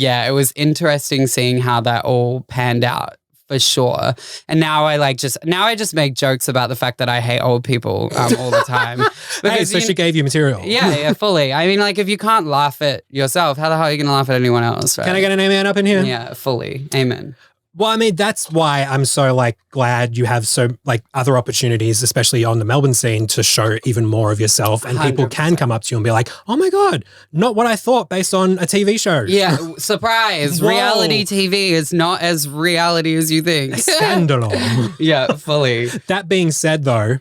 interesting seeing how that all panned out. For sure. And now I just make jokes about the fact that I hate old people all the time. Because, so she gave you material. Yeah, fully. I mean, like if you can't laugh at yourself, how the hell are you going to laugh at anyone else? Right? Can I get an amen up in here? Yeah, fully. Amen. Well, I mean, that's why I'm so like glad you have so like other opportunities, especially on the Melbourne scene, to show even more of yourself, and 100%. People can come up to you and be like, "Oh my God, not what I thought based on a TV show." Yeah, surprise! Reality TV is not as reality as you think. Scandalous. Yeah, fully. That being said, though,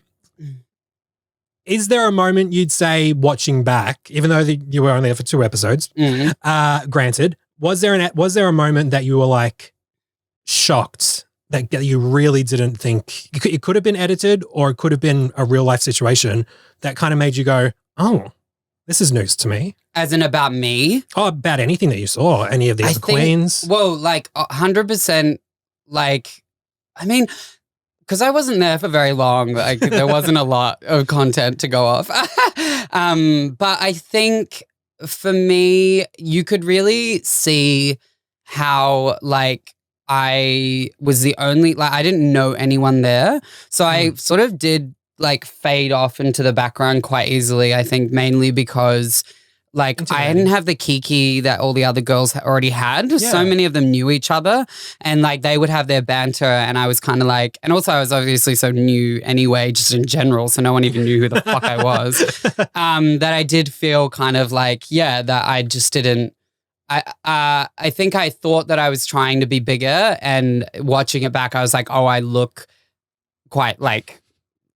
is there a moment you'd say watching back, even though you were only there for 2 episodes? Granted, was there a moment that you were like shocked that you really didn't think it could have been edited, or it could have been a real life situation that kind of made you go, "Oh, this is news to me"? As in about me? Oh, about anything that you saw, any of the other queens? Well, like 100%. Like, I mean, because I wasn't there for very long, like there wasn't a lot of content to go off. But I think for me, you could really see how like I was the only, like I didn't know anyone there. So I sort of did like fade off into the background quite easily, I think mainly because like I didn't have the kiki that all the other girls already had. Yeah. So many of them knew each other and like they would have their banter, and I was kind of like, and also I was obviously so new anyway, just in general. So no one even knew who the fuck I was. That I did feel kind of like, that I just didn't, I think I thought that I was trying to be bigger, and watching it back, I was like, oh, I look quite like,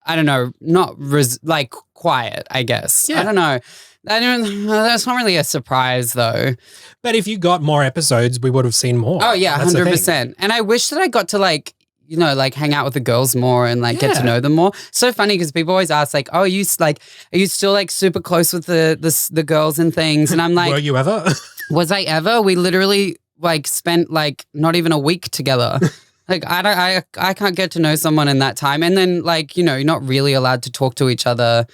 I don't know, not like quiet, I guess. Yeah. I don't know. That's not really a surprise though. But if you got more episodes, we would have seen more. Oh yeah, 100%. And I wish that I got to like, like hang out with the girls more and like get to know them more. So funny because people always ask like, oh, are you still like super close with the girls and things? And I'm like, were you ever? Was I ever? We literally like spent like not even a week together. Like I can't get to know someone in that time. And then like, you're not really allowed to talk to each other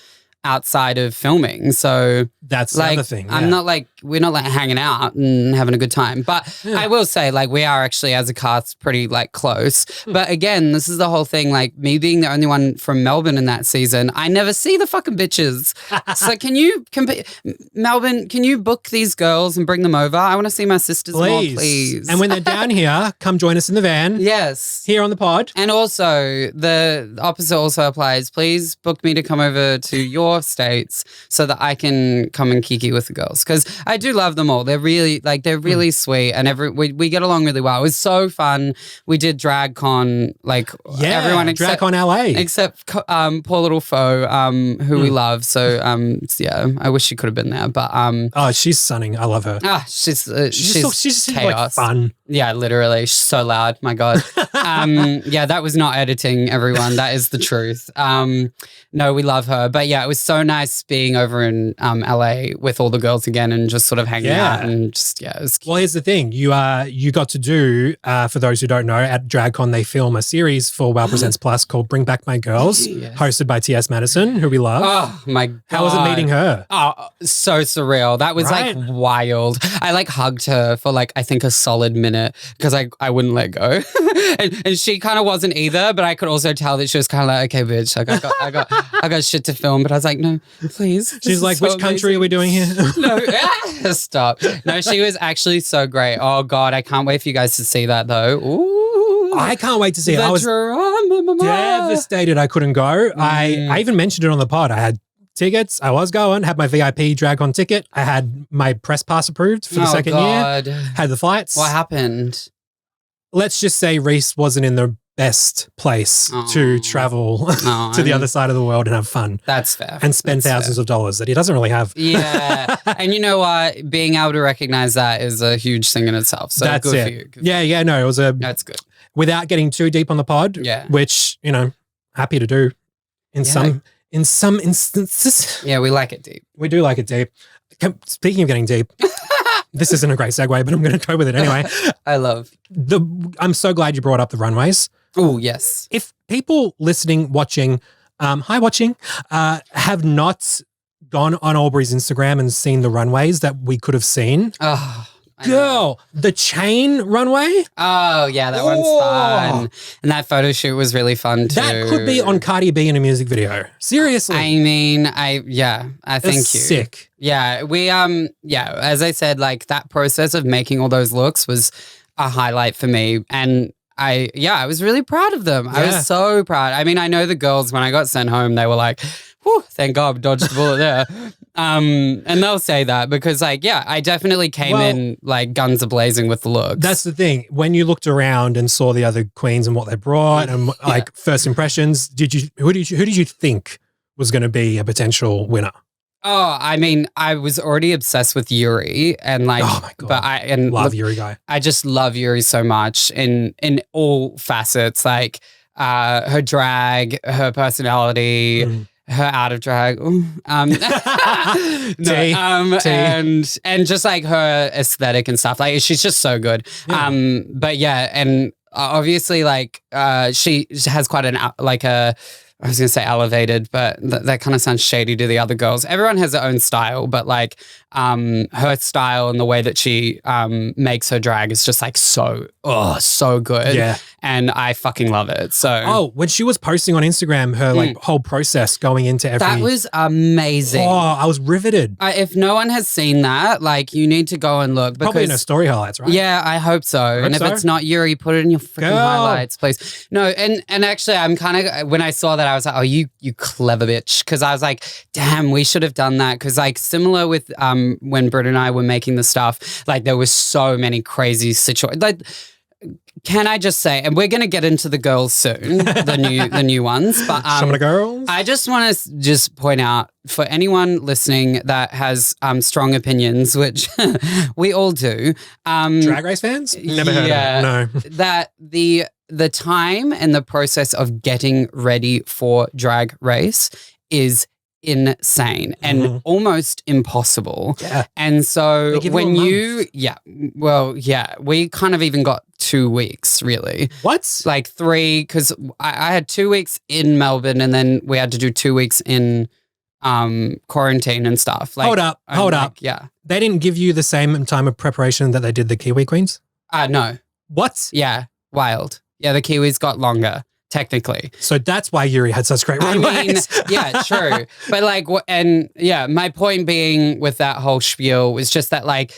outside of filming. So that's like, the other thing. Yeah. I'm not like, we're not like hanging out and having a good time. But I will say like we are actually as a cast pretty like close. But again, this is the whole thing, like me being the only one from Melbourne in that season, I never see the fucking bitches. So Melbourne, can you book these girls and bring them over? I want to see my sisters more, please. And when they're down here, come join us in the van. Yes. Here on the pod. And also the opposite also applies. Please book me to come over to your states so that I can come and kiki with the girls, because I do love them all. They're really sweet, and we get along really well. It was so fun. We did DragCon, like everyone except DragCon LA, except poor little Fo, who we love. So I wish she could have been there, but oh, she's stunning. I love her. She's chaos. Like fun. Yeah, literally. She's so loud. My God. That was not editing, everyone. That is the truth. No, we love her. But yeah, it was so nice being over in LA with all the girls again and just just sort of hanging out and just, it was cute. Well, here's the thing. You got to do, for those who don't know, at DragCon, they film a series for Wow Presents Plus called Bring Back My Girls, hosted by T.S. Madison, who we love. Oh, my God. How was it meeting her? Oh, so surreal. That was like wild. I like hugged her for like, I think a solid minute because I wouldn't let go. and she kind of wasn't either, but I could also tell that she was kind of like, okay, bitch, like I got shit to film. But I was like, no, please. She's like, which country are we doing here? No, stop. No, she was actually so great. Oh God, I can't wait for you guys to see that though. Ooh, I can't wait to see it. I was devastated I couldn't go. I even mentioned it on the pod. I had tickets. I was going, had my VIP DragCon ticket. I had my press pass approved for the second year. Had the flights. What happened? Let's just say Reese wasn't in the best place to travel to the other side of the world and have fun. That's fair. And spend thousands of dollars that he doesn't really have. Yeah. And you know what? Being able to recognize that is a huge thing in itself. So that's good for you. Yeah, no, it was that's good. Without getting too deep on the pod, which, you know, happy to do in some instances. Yeah, we like it deep. We do like it deep. Speaking of getting deep, this isn't a great segue, but I'm going to go with it anyway. I'm so glad you brought up the runways. Oh, yes. If people listening, watching, have not gone on Aubrey's Instagram and seen the runways that we could have seen. Oh, girl, the chain runway. Oh, yeah, that one's fun. And that photo shoot was really fun too. That could be on Cardi B in a music video. Seriously. I mean, I thank you. Sick. Yeah, we, as I said, like that process of making all those looks was a highlight for me. And I was really proud of them. I was so proud. I mean, I know the girls, when I got sent home, they were like, whew, thank God, dodged the bullet there. And they'll say that because I definitely came in like guns a-blazing with the looks. That's the thing. When you looked around and saw the other queens and what they brought and like first impressions, who did you think was going to be a potential winner? Oh, I mean, I was already obsessed with Yuri and like, oh my God. But love Yuri guy. I just love Yuri so much in all facets, like her drag, her personality, her out of drag, and just like her aesthetic and stuff. Like she's just so good. Yeah. But yeah, and obviously like she has quite I was going to say elevated, but that kind of sounds shady to the other girls. Everyone has their own style, but like her style and the way that she makes her drag is just like so good. Yeah. And I fucking love it. So when she was posting on Instagram, her like whole process going into every... That was amazing. Oh, I was riveted. If no one has seen that, like you need to go and look. Probably in her story highlights, right? Yeah, I hope so. If it's not Yuri, put it in your freaking highlights, please. No, and actually I'm kind of, when I saw that, I was like, oh, you clever bitch. Because I was like, damn, we should have done that. Because like similar with when Britt and I were making the stuff, like there was so many crazy situations. Like, can I just say, and we're going to get into the girls soon, the new ones, but some of the girls. I just want to just point out for anyone listening that has strong opinions, which we all do. Drag Race fans? Never heard of it. No. That the time and the process of getting ready for Drag Race is insane and almost impossible. Yeah. And so when we kind of even got 2 weeks really. What? Like 3, because I had 2 weeks in Melbourne and then we had to do 2 weeks in quarantine and stuff. Like, hold up. Yeah. They didn't give you the same time of preparation that they did the Kiwi Queens? No. What? Yeah. Wild. Yeah, the Kiwis got longer. Technically. So that's why Yuri had such great runways. I mean, yeah, true. But like, my point being with that whole spiel was just that like,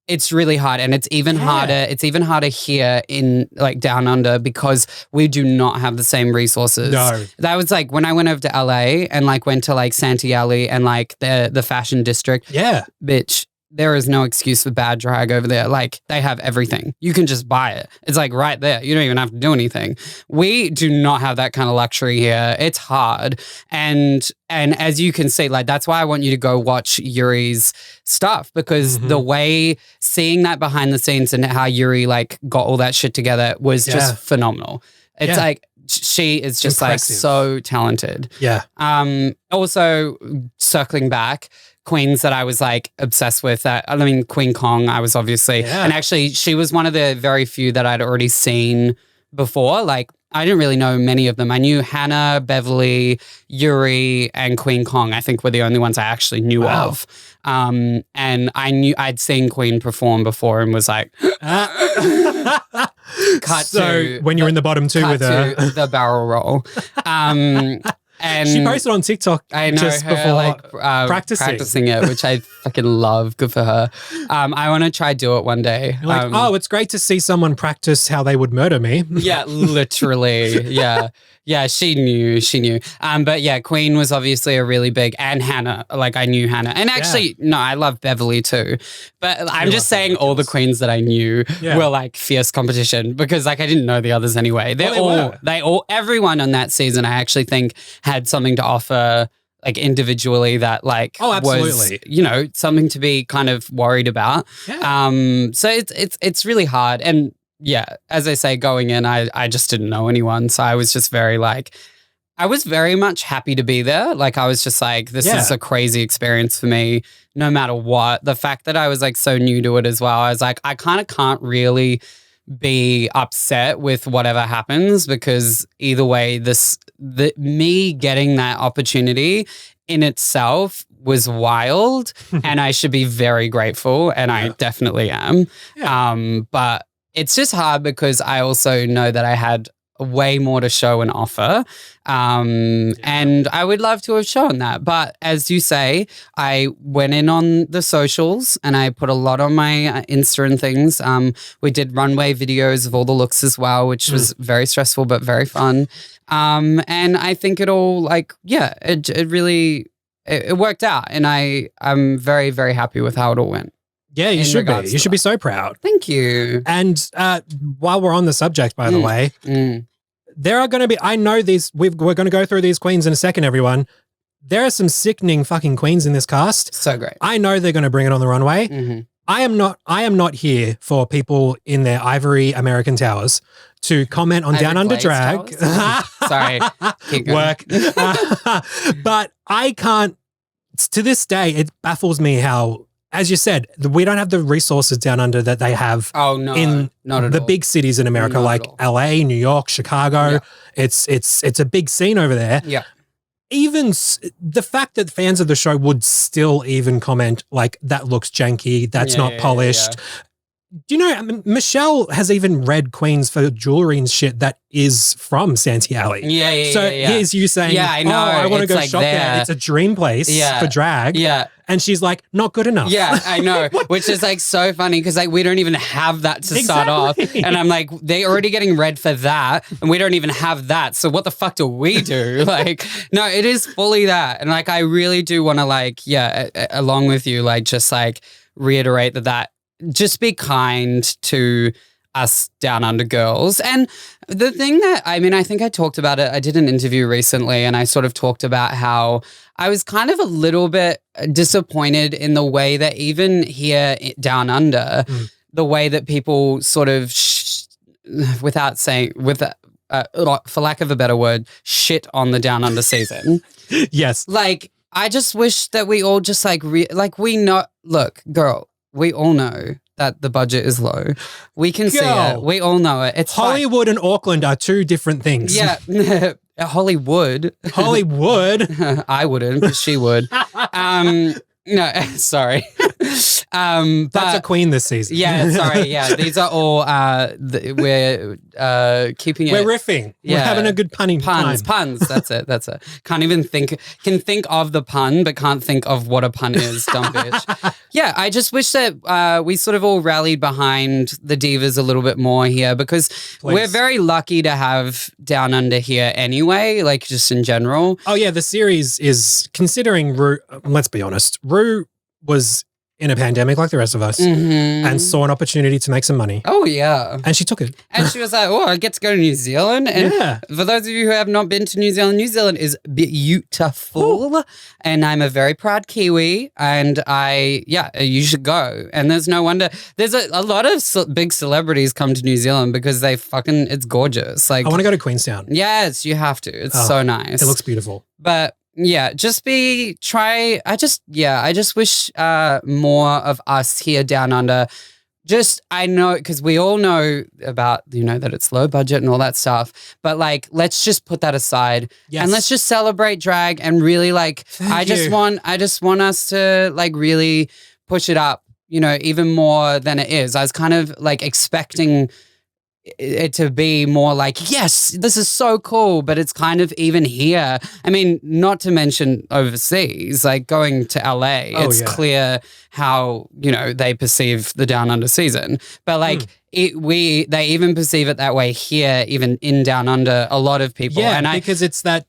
it's really hard and it's even harder. It's even harder here in like down under because we do not have the same resources. No. That was like when I went over to LA and like went to like Santee Alley and like the fashion district. Yeah. Bitch. There is no excuse for bad drag over there. Like they have everything. You can just buy it. It's like right there. You don't even have to do anything. We do not have that kind of luxury here. It's hard. And as you can see, like that's why I want you to go watch Yuri's stuff because the way seeing that behind the scenes and how Yuri like got all that shit together was just phenomenal. It's like she is just impressive. Like so talented. Yeah. Also circling back, queens that I was like obsessed with. I mean, Queen Kong, I was obviously, and actually she was one of the very few that I'd already seen before. Like, I didn't really know many of them. I knew Hannah, Beverly, Yuri, and Queen Kong, I think were the only ones I actually knew of. And I'd seen Queen perform before and was like, when you're in the bottom two with her. The barrel roll. And she posted on TikTok just before practicing it, which I fucking love. Good for her. I want to try do it one day. Like, it's great to see someone practice how they would murder me. Yeah, literally. Yeah, she knew. But yeah, Queen was obviously a really big, and Hannah. Like, I knew Hannah. And actually, no, I love Beverly too. But I'm just saying all the queens that I knew were like fierce competition, because like I didn't know the others anyway. Everyone on that season, I actually think had something to offer, like individually, that like was, you know, something to be kind of worried about. So it's really hard. And yeah, as I say, going in, I just didn't know anyone. So I was just very like, I was very much happy to be there. Like, I was just like, this is a crazy experience for me, no matter what. The fact that I was like so new to it as well, I was like, I kind of can't really be upset with whatever happens, because either way, me getting that opportunity in itself was wild, and I should be very grateful, and I definitely am. But it's just hard because I also know that I had way more to show and offer. And I would love to have shown that. But as you say, I went in on the socials and I put a lot on my Insta and things. We did runway videos of all the looks as well, which was very stressful but very fun. And I think it all, like, it really worked out. And I'm very, very happy with how it all went. Yeah, you should be. You should be so proud. Thank you. And while we're on the subject, by the way, there are going to be, I know these, we're going to go through these queens in a second, everyone. There are some sickening fucking queens in this cast. So great. I know they're going to bring it on the runway. I am not here for people in their ivory American towers to comment on Down Under drag. Sorry. Keep going. Work. But I can't, to this day, it baffles me how, as you said, we don't have the resources down under that they have in the big cities in America, like LA, New York, Chicago. Yeah. It's a big scene over there. Yeah. Even the fact that fans of the show would still even comment like, that looks janky, that's not polished. Yeah. Do you know, I mean, Michelle has even read queens for jewelry and shit that is from Santee Alley. So here's you saying, I know. I want to go shop there. It's a dream place for drag. Yeah. And she's like, not good enough. Yeah, I know. Which is like so funny because like we don't even have that to start off. And I'm like, they're already getting read for that and we don't even have that. So what the fuck do we do? Like, no, it is fully that. And like, I really do want to like, along with you, like just like reiterate that just be kind to us down under girls. And the thing that, I mean, I think I talked about it. I did an interview recently and I sort of talked about how I was kind of a little bit disappointed in the way that even here down under, the way that people sort of, for lack of a better word, shit on the down under season. Yes. Like, I just wish that we all just like, we know, look, girl, we all know that the budget is low. We can see it. We all know it. It's Hollywood and Auckland are two different things. Yeah. Hollywood. I wouldn't, but she would. No, sorry. That's a queen this season. Yeah, sorry. Yeah, these are all, we're keeping it. We're riffing. Yeah. We're having a good punning time. Puns. That's it. Can't even think of the pun, but can't think of what a pun is, dumb bitch. Yeah, I just wish that we sort of all rallied behind the divas a little bit more here because we're very lucky to have Down Under here anyway, like just in general. Oh yeah, the series is, considering let's be honest, Ru was in a pandemic like the rest of us and saw an opportunity to make some money. Oh, yeah. And she took it. And she was like, I get to go to New Zealand. And for those of you who have not been to New Zealand is beautiful. Ooh. And I'm a very proud Kiwi. And you should go. And there's no wonder. There's a lot of big celebrities come to New Zealand because it's gorgeous. Like, I want to go to Queenstown. Yes, you have to. It's so nice. It looks beautiful. But Yeah, I just wish more of us here down under. I know, because we all know about, that it's low budget and all that stuff, but like, let's just put that aside and let's just celebrate drag and really like, I just want us to like really push it up, even more than it is. I was kind of like expecting it to be more like, yes, this is so cool, but it's kind of even here. I mean, not to mention overseas, like going to LA, it's clear how, they perceive the Down Under season. But like they even perceive it that way here, even in Down Under, a lot of people. Yeah, and because it's that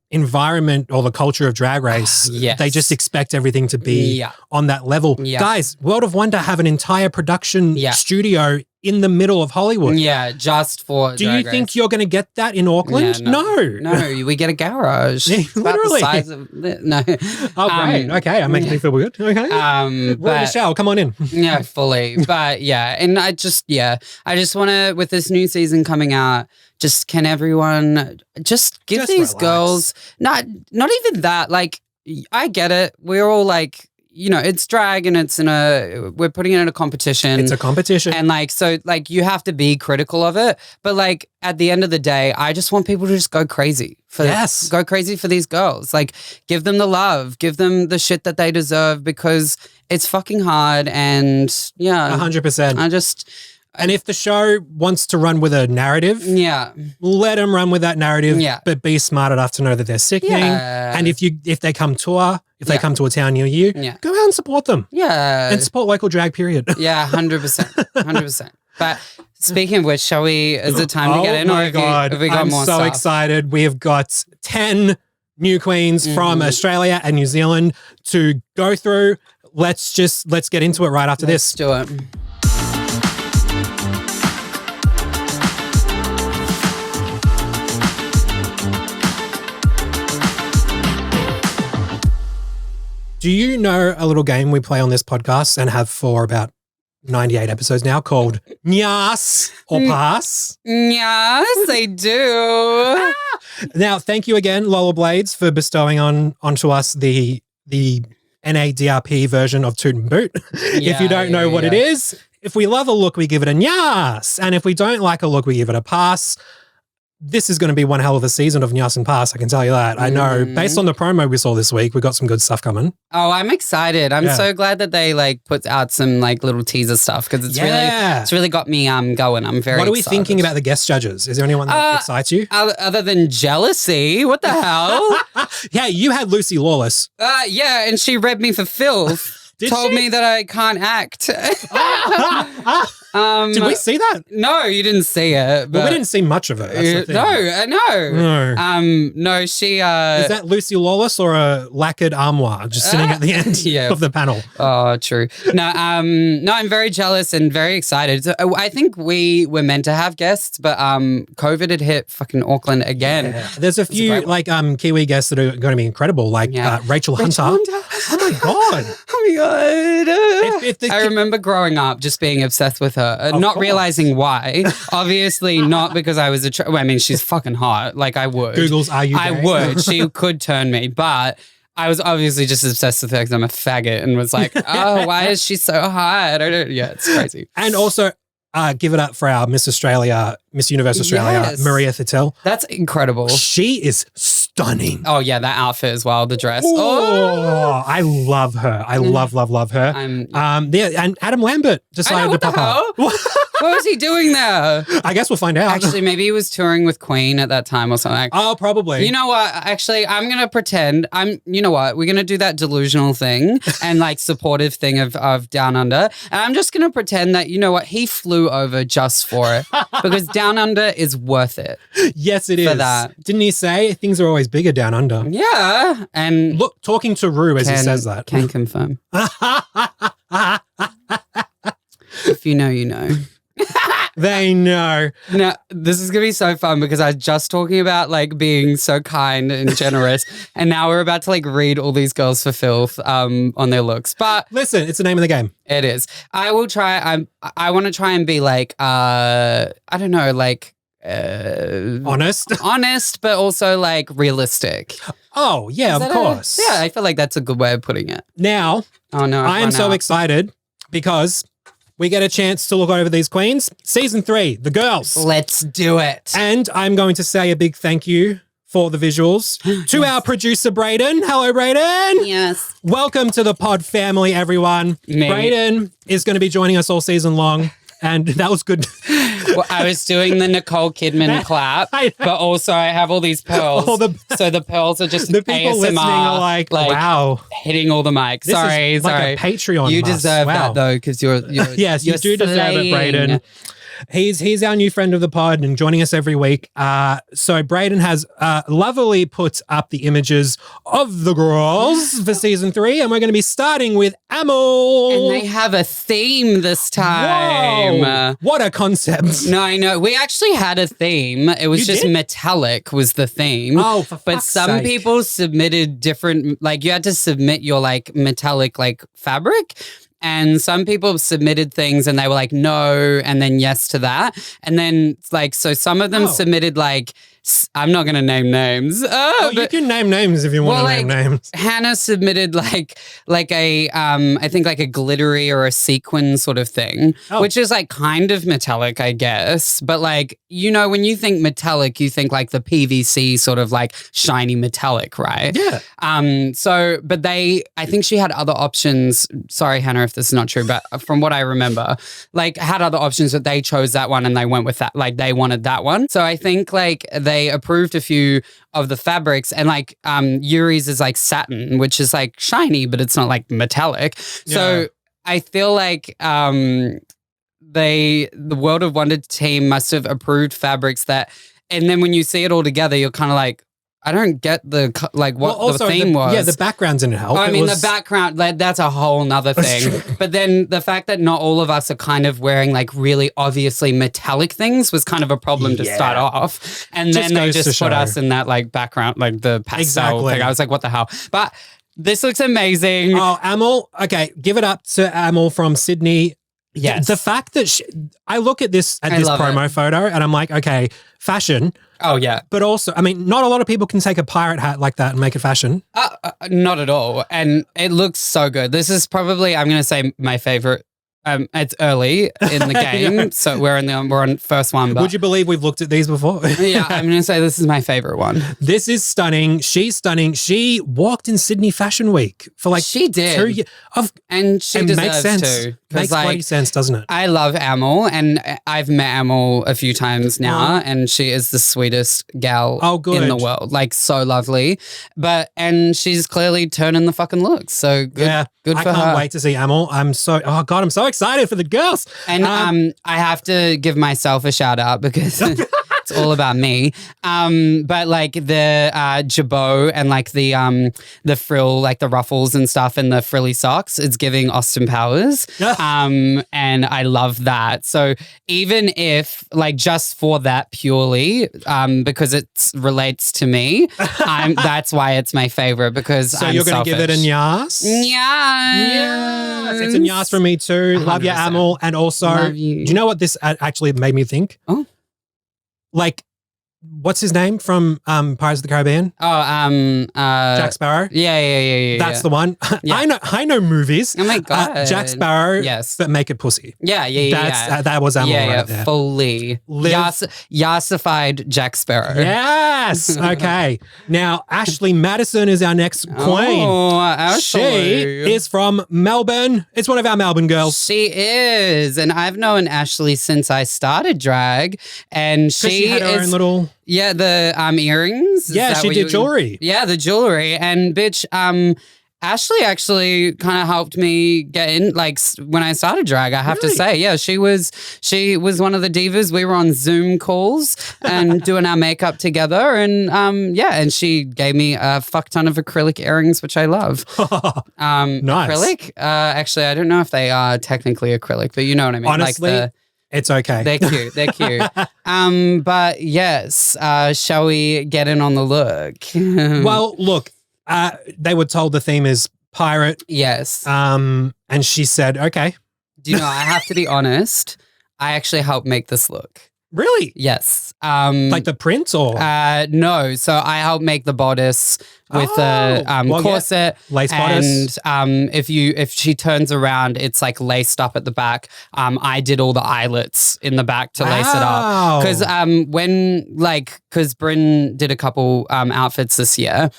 environment or the culture of Drag Race. They just expect everything to be on that level. Guys, World of Wonder have an entire production studio in the middle of Hollywood. Yeah, just for Do you think you're going to get that in Auckland? Yeah, no, we get a garage. Literally. About the size of, no. Oh, great. Okay, that makes me feel good. Okay. Michelle, come on in. Yeah, fully. But yeah, and I just want to, with this new season coming out, can everyone just give these girls, not even that, like, I get it. We're all like, it's drag and we're putting it in a competition. It's a competition. And like, so like you have to be critical of it. But like at the end of the day, I just want people to just go crazy go crazy for these girls. Like give them the love, give them the shit that they deserve, because it's fucking hard. And 100%. And if the show wants to run with a narrative, let them run with that narrative, but be smart enough to know that they're sickening. And if they come tour, if they come to a town near you, go out and support them. Yeah. And support local drag, period. 100%. 100%. But speaking of which, is it time to get in? Oh my God. Have we got more so stuff? excited. We have got 10 new queens from Australia and New Zealand to go through. Let's get into it right after this. Let's do it. Do you know a little game we play on this podcast and have for about 98 episodes now called NYASS or Pass? Yes, I do. Now, thank you again, Lola Blades, for bestowing onto us the NADRP version of Toot and Boot. If you don't know what it is, if we love a look, we give it a NYASS. And if we don't like a look, we give it a pass. This is going to be one hell of a season of NYASS and Pass, I can tell you that. I know, based on the promo we saw this week, we got some good stuff coming. Oh, I'm excited. I'm so glad that they like put out some like little teaser stuff, because it's really got me going. I'm very What are we excited. thinking about the guest judges? Is there anyone that excites you? Other than jealousy, what the hell? Yeah, you had Lucy Lawless. Yeah, and she read me for filth. Told me that I can't act. Did we see that? No, you didn't see it. But we didn't see much of it. That's the thing. No. No, she... Is that Lucy Lawless or a lacquered armoire just sitting at the end of the panel? Oh, true. No, I'm very jealous and very excited. So, I think we were meant to have guests, but COVID had hit fucking Auckland again. Yeah. There's a few Kiwi guests that are going to be incredible, like Rachel Hunter. Oh my God. Oh my God. I remember growing up just being obsessed with her, not realizing why. Obviously not because I was I mean, she's fucking hot. Like I would. Google's Are You Gay? I would. She could turn me, but I was obviously just obsessed with her because I'm a faggot and was like, oh, why is she so hot? It's crazy. And also, give it up for our Miss Universe Australia, Maria Thattel. That's incredible. She is stunning. Oh yeah, that outfit as well, the dress. Oh, I love her. I love her. And Adam Lambert decided to pop up. What was he doing there? I guess we'll find out. Actually, maybe he was touring with Queen at that time or something. Oh, probably. You know what? Actually, I'm going to pretend you know what? We're going to do that delusional thing and like supportive thing of Down Under. And I'm just going to pretend that, you know what? He flew over just for it because Down Under is worth it. Yes, it is. For that. Didn't he say things are always bigger down under? Yeah. And look, talking to Rue as he says that. Can confirm. If you know, you know. They know. Now, this is going to be so fun because I was just talking about like being so kind and generous. And now we're about to like read all these girls for filth on their looks. But listen, it's the name of the game. It is. I will try. I want to try and be like, I don't know, like, honest, but also like realistic. Oh, yeah, of course. Yeah, I feel like that's a good way of putting it. Now, oh no, I am so excited because we get a chance to look over these queens. Season 3, the girls. Let's do it. And I'm going to say a big thank you for the visuals to our producer, Brayden. Hello, Brayden. Yes. Welcome to the pod family, everyone. Brayden is going to be joining us all season long. And that was good. Well, I was doing the Nicole Kidman clap, but also I have all these pearls. So the pearls are just the people ASMR, listening are like, wow, hitting all the mics. This sorry, is like a Patreon. You deserve that though, because you're yes, you do deserve it, Brayden. He's our new friend of the pod and joining us every week. So Brayden has lovely put up the images of the girls for season 3, and we're going to be starting with Amel. And they have a theme this time. Whoa, what a concept! No, I know. We actually had a theme. It was just metallic was the theme. Oh, for but fuck's some sake. people submitted different. Like you had to submit your like metallic like fabric. And some people submitted things and they were like, no, and then yes to that. And then like, so some of them submitted like, I'm not going to name names. But you can name names if you want to name names. Hannah submitted like a, I think like a glittery or a sequin sort of thing, which is like kind of metallic, I guess. But like, you know, when you think metallic, you think like the PVC sort of like shiny metallic, right? Yeah. So, but I think she had other options. Sorry, Hannah, if this is not true, but from what I remember, like had other options, but they chose that one and they went with that. Like they wanted that one. So I think like they approved a few of the fabrics and like Yuri's is like satin, which is like shiny, but it's not like metallic. So I feel like the World of Wonder team must have approved fabrics that, and then when you see it all together, you're kind of like, I don't get the what the theme was. Yeah, the backgrounds didn't help. I mean, the background, that's a whole nother thing. But then the fact that not all of us are kind of wearing like really obviously metallic things was kind of a problem to start off. And then they just put us in that like background, like the pastel thing. I was like, what the hell? But this looks amazing. Oh, Amel. Okay, give it up to Amel from Sydney. Yes. The fact that I look at this promo photo and I'm like, okay, fashion. Oh, yeah. But also, I mean, not a lot of people can take a pirate hat like that and make it fashion. Not at all. And it looks so good. This is probably, I'm going to say, my favorite. It's early in the game, so we're on first one. But would you believe we've looked at these before? Yeah, I'm going to say this is my favorite one. This is stunning. She's stunning. She walked in Sydney Fashion Week for like she did 2 years. And she deserves makes sense. to. Makes bloody sense, doesn't it? I love Amel, and I've met Amel a few times now, and she is the sweetest gal in the world. Like, so lovely. And she's clearly turning the fucking looks. So good, good for her. I can't wait to see Amel. I'm so excited for the girls. And I have to give myself a shout out because it's all about me. But like the jabot and like the frill, like the ruffles and stuff and the frilly socks, it's giving Austin Powers. And I love that. So even if like just for that purely, because it relates to me, that's why it's my favorite because so you're going to give it a NYASS? Yes. It's a NYASS for me too. 100%. Love you, Amel. And also, do you know what this actually made me think? Oh. Like, what's his name from Pirates of the Caribbean? Jack Sparrow. Yeah. That's the one. Yeah. I know movies. Oh my God. Jack Sparrow. Yes. But make it pussy. Yeah. That was Amel right there. Fully. Yassified Jack Sparrow. Yes. Okay. Now, Ashley Madison is our next queen. Oh, Ashley. She is from Melbourne. It's one of our Melbourne girls. She is. And I've known Ashley since I started drag. And she had her own little... Yeah, the earrings. Yeah, she did jewelry. Yeah, the jewelry. And bitch, Ashley actually kind of helped me get in, like when I started drag, I have to say. Yeah, she was one of the divas. We were on Zoom calls and doing our makeup together. And and she gave me a fuck ton of acrylic earrings, which I love. Nice. Acrylic? Actually, I don't know if they are technically acrylic, but you know what I mean. Honestly, it's okay. They're cute. They're cute. But yes, shall we get in on the look? Well, look, they were told the theme is pirate. Yes. And she said, okay. Do you know, I have to be honest, I actually helped make this look. Really? Yes. Like the print or? No. So I helped make the bodice with a corset, lace bodice, and if she turns around, it's like laced up at the back. I did all the eyelets in the back to lace it up because Bryn did a couple outfits this year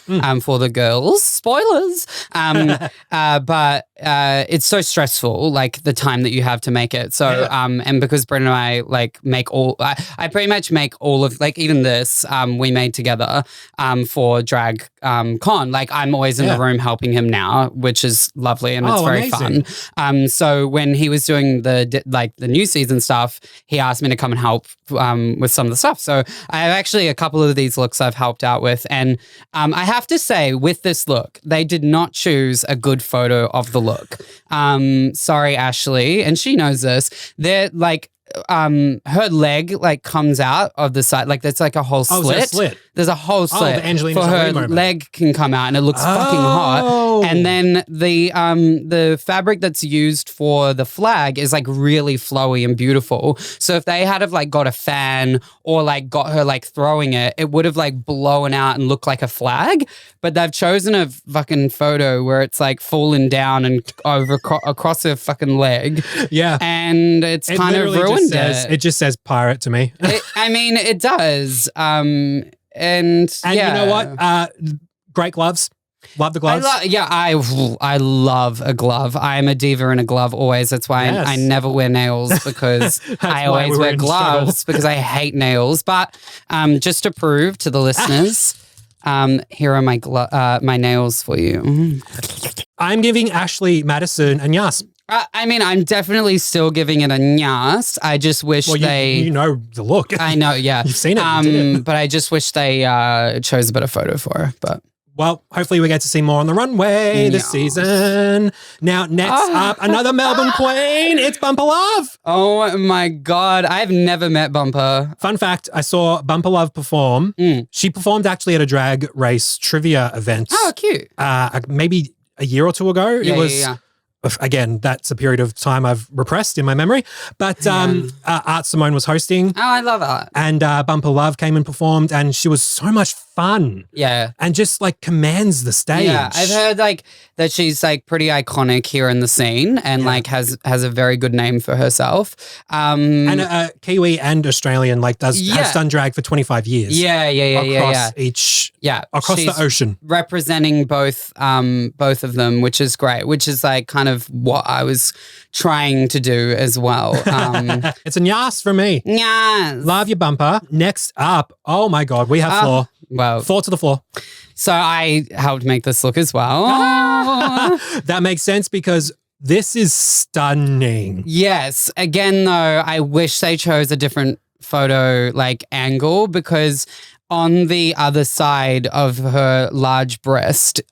for the girls. Spoilers, but it's so stressful, like the time that you have to make it. So and because Bryn and I like make I pretty much make all of like even this we made together for drag con. Like I'm always in the room helping him now, which is lovely and it's very fun. So when he was doing the new season stuff, he asked me to come and help with some of the stuff. So I have actually a couple of these looks I've helped out with, and I have to say with this look, they did not choose a good photo of the look. Sorry, Ashley, and she knows this. They're like her leg like comes out of the side, like there's like a whole slit. There's a whole slit the for her leg can come out, and it looks fucking hot. And then the fabric that's used for the flag is like really flowy and beautiful. So if they had have like got a fan or like got her like throwing it, it would have like blown out and looked like a flag. But they've chosen a fucking photo where it's like fallen down and across her fucking leg. Yeah, and it's kind of ruined it. It just says pirate to me. I mean, it does. And you know what? Great gloves. Love the gloves. I love a glove. I'm a diva in a glove always. That's why I never wear nails because I always wear gloves because I hate nails. But just to prove to the listeners, here are my nails for you. I'm giving Ashley Madison a NYASS. I mean, I'm definitely still giving it a NYASS. I just wish you know the look. I know, yeah. You've seen it. You did it. But I just wish they chose a better photo for her. But well, hopefully we get to see more on the runway this season. Now, next up, another Melbourne queen. It's Bumper Love. Oh my God. I've never met Bumper. Fun fact, I saw Bumper Love perform. She performed actually at a drag race trivia event. Oh, cute. Maybe a year or two ago. It was... Again, that's a period of time I've repressed in my memory. But Art Simone was hosting. Oh, I love Art. And Bumper Love came and performed, and she was so much fun. Yeah. And just like commands the stage. Yeah, I've heard like that she's like pretty iconic here in the scene and like has a very good name for herself. And Kiwi and Australian like has done drag for 25 years. Across the ocean. Representing both of them, which is great, which is like kind of what I was trying to do as well. It's a NYASS for me. NYASS. Love your Bumper. Next up, oh my God, we have floor. Well, floor to the floor. So I helped make this look as well. That makes sense because this is stunning. Yes. Again, though, I wish they chose a different photo like angle because on the other side of her large breast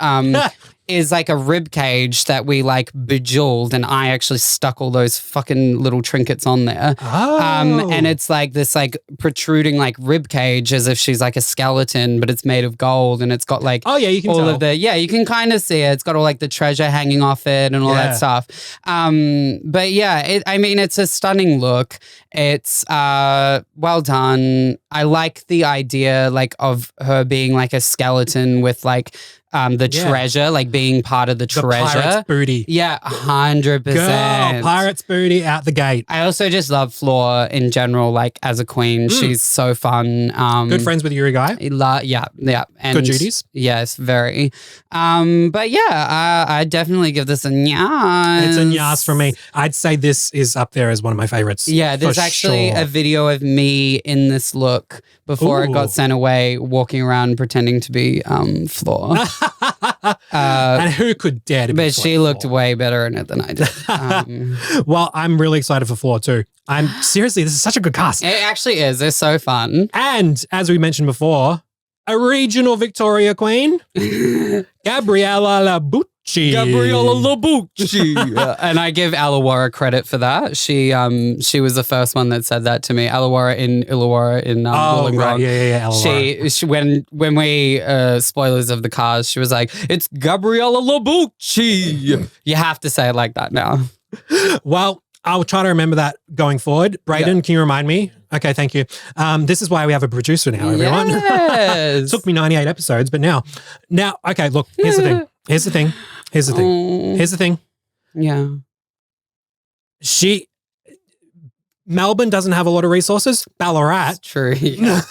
is like a rib cage that we like bejeweled, and I actually stuck all those fucking little trinkets on there. And it's like this like protruding like rib cage as if she's like a skeleton, but it's made of gold, and it's got like you can tell. You can kind of see it. It's got all like the treasure hanging off it and all that stuff. But yeah, I mean, it's a stunning look. It's well done. I like the idea like of her being like a skeleton with like the treasure, like being part of the treasure. Pirate's booty. Yeah, 100%. Girl, pirate's booty out the gate. I also just love Floor in general, like as a queen. She's so fun. Good friends with Yuri Guy. Yeah. And good duties. Yes, very. But yeah, I definitely give this a NYASS. It's a NYASS for me. I'd say this is up there as one of my favorites. Yeah, there's actually a video of me in this look before it got sent away, walking around pretending to be Floor. And who could dare to be? But she looked way better in it than I did. Well, I'm really excited for Floor too. Seriously, this is such a good cast. It actually is. They're so fun. And as we mentioned before, a regional Victoria queen, Gabriella Labucci. And I give Illawarra credit for that. She was the first one that said that to me. Illawarra in Wollongong. Right. Yeah. She when we spoilers of the cars, she was like, "It's Gabriella Labucci." You have to say it like that now. Well, I'll try to remember that going forward. Brayden, can you remind me? Okay, thank you. This is why we have a producer now, everyone. Yes. Took me 98 episodes, but now, okay, look, here's the thing. Here's the thing. Here's the thing. Here's the thing. Yeah. Melbourne doesn't have a lot of resources. Ballarat. That's true. Yeah.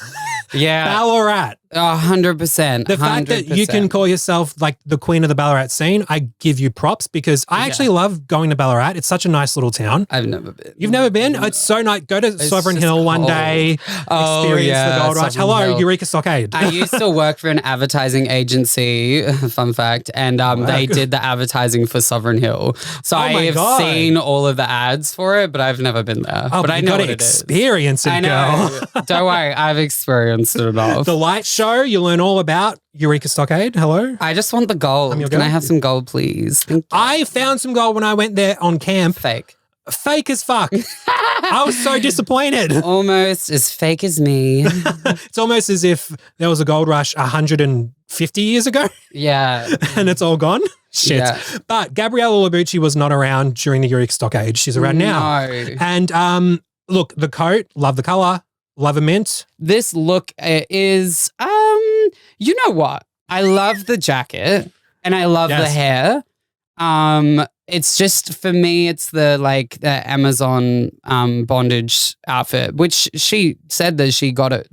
Yeah. Ballarat. 100%. The fact that you can call yourself like the queen of the Ballarat scene, I give you props because I actually love going to Ballarat. It's such a nice little town. I've never been. You've never been? It's so nice. Go to Sovereign Hill one day. Experience the Gold Rush. Hello, Eureka Stockade. I used to work for an advertising agency, fun fact, and they did the advertising for Sovereign Hill. So I have seen all of the ads for it, but I've never been there. Oh, but I know what it is. Experience it, I know. girl. Don't worry, I've experienced it enough. The light show, you learn all about Eureka Stockade. Hello. I just want the gold. Can I have some gold, please? Thank you. I found some gold when I went there on camp. Fake. Fake as fuck. I was so disappointed. Almost as fake as me. It's almost as if there was a gold rush 150 years ago. Yeah. And it's all gone. Shit. Yeah. But Gabriella Labucci was not around during the Eureka Stockade. She's around now. And look, the coat, love the color. Love a mint. This look is, you know what? I love the jacket and I love the hair. It's just, for me, it's the Amazon bondage outfit, which she said that she got it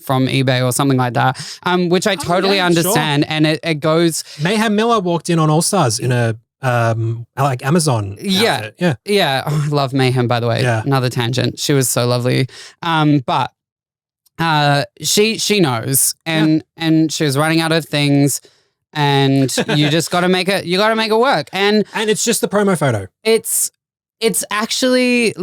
from eBay or something like that, which I totally understand. Sure. And it goes. Mayhem Miller walked in on All Stars in a Amazon outfit. Yeah. Oh, I love Mayhem, by the way. Yeah. Another tangent. She was so lovely. But she knows, and she was running out of things, and you just got to make it. You got to make it work, and it's just the promo photo. It's actually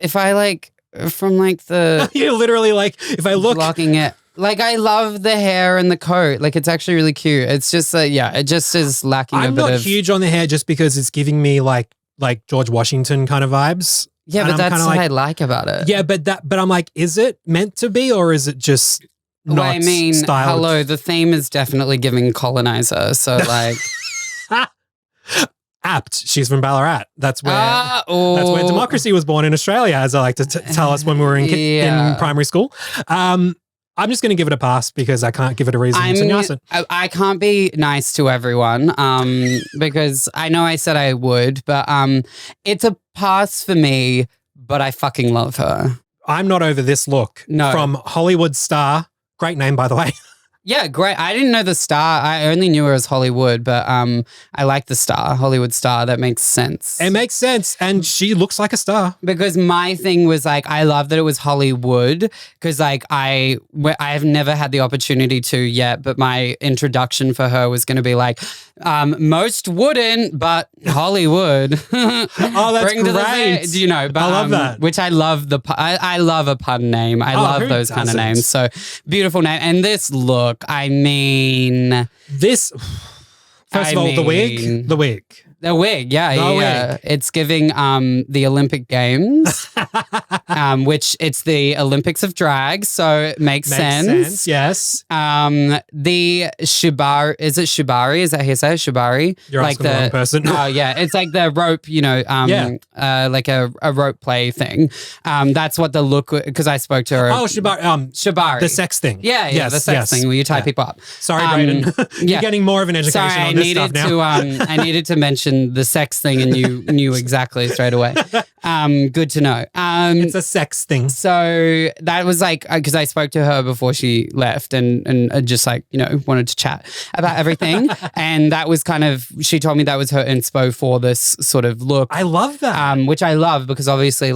if I from the you literally if I look blocking it. I love the hair and the coat. It's actually really cute. It's just it just is lacking a bit of... I'm not huge on the hair just because it's giving me like George Washington kind of vibes. Yeah, but that's what I like about it. Yeah, but I'm is it meant to be or is it just not styled? Hello, the theme is definitely giving colonizer. So apt. She's from Ballarat. That's where democracy was born in Australia, as I like to tell us when we were in primary school. I'm just going to give it a pass because I can't give it a reason to NYASS it. I can't be nice to everyone because I know I said I would, but it's a pass for me, but I fucking love her. I'm not over this look. No. From Hollywood star. Great name, by the way. Yeah, great. I didn't know the star. I only knew her as Hollywood, but I like the star, Hollywood star. That makes sense. It makes sense, and she looks like a star. Because my thing was I love that it was Hollywood because I have never had the opportunity to yet, but my introduction for her was going to be most wouldn't, but Hollywood. Oh, that's great. Do you know? But, I love that. Which I love I love a pun name. I love those kind of names. So beautiful name. And this look, I mean, this. First of all, the wig. The wig, yeah. It's giving the Olympic Games, which it's the Olympics of drag, so it makes sense. Yes. The shibari, is it shibari? Is that how you say it? Shibari? You're asking the wrong person. Oh yeah, it's the rope, like a rope play thing. That's what the look, because I spoke to her. Oh, shibari. Shibari. The sex thing. Yeah, the sex thing where you tie people up. Sorry, Brayden. You're getting more of an education on this stuff now. I needed to mention the sex thing and you knew exactly straight away. Good to know. It's a sex thing. So that was because I spoke to her before she left and just wanted to chat about everything. And that was she told me that was her inspo for this sort of look. I love that. Which I love because obviously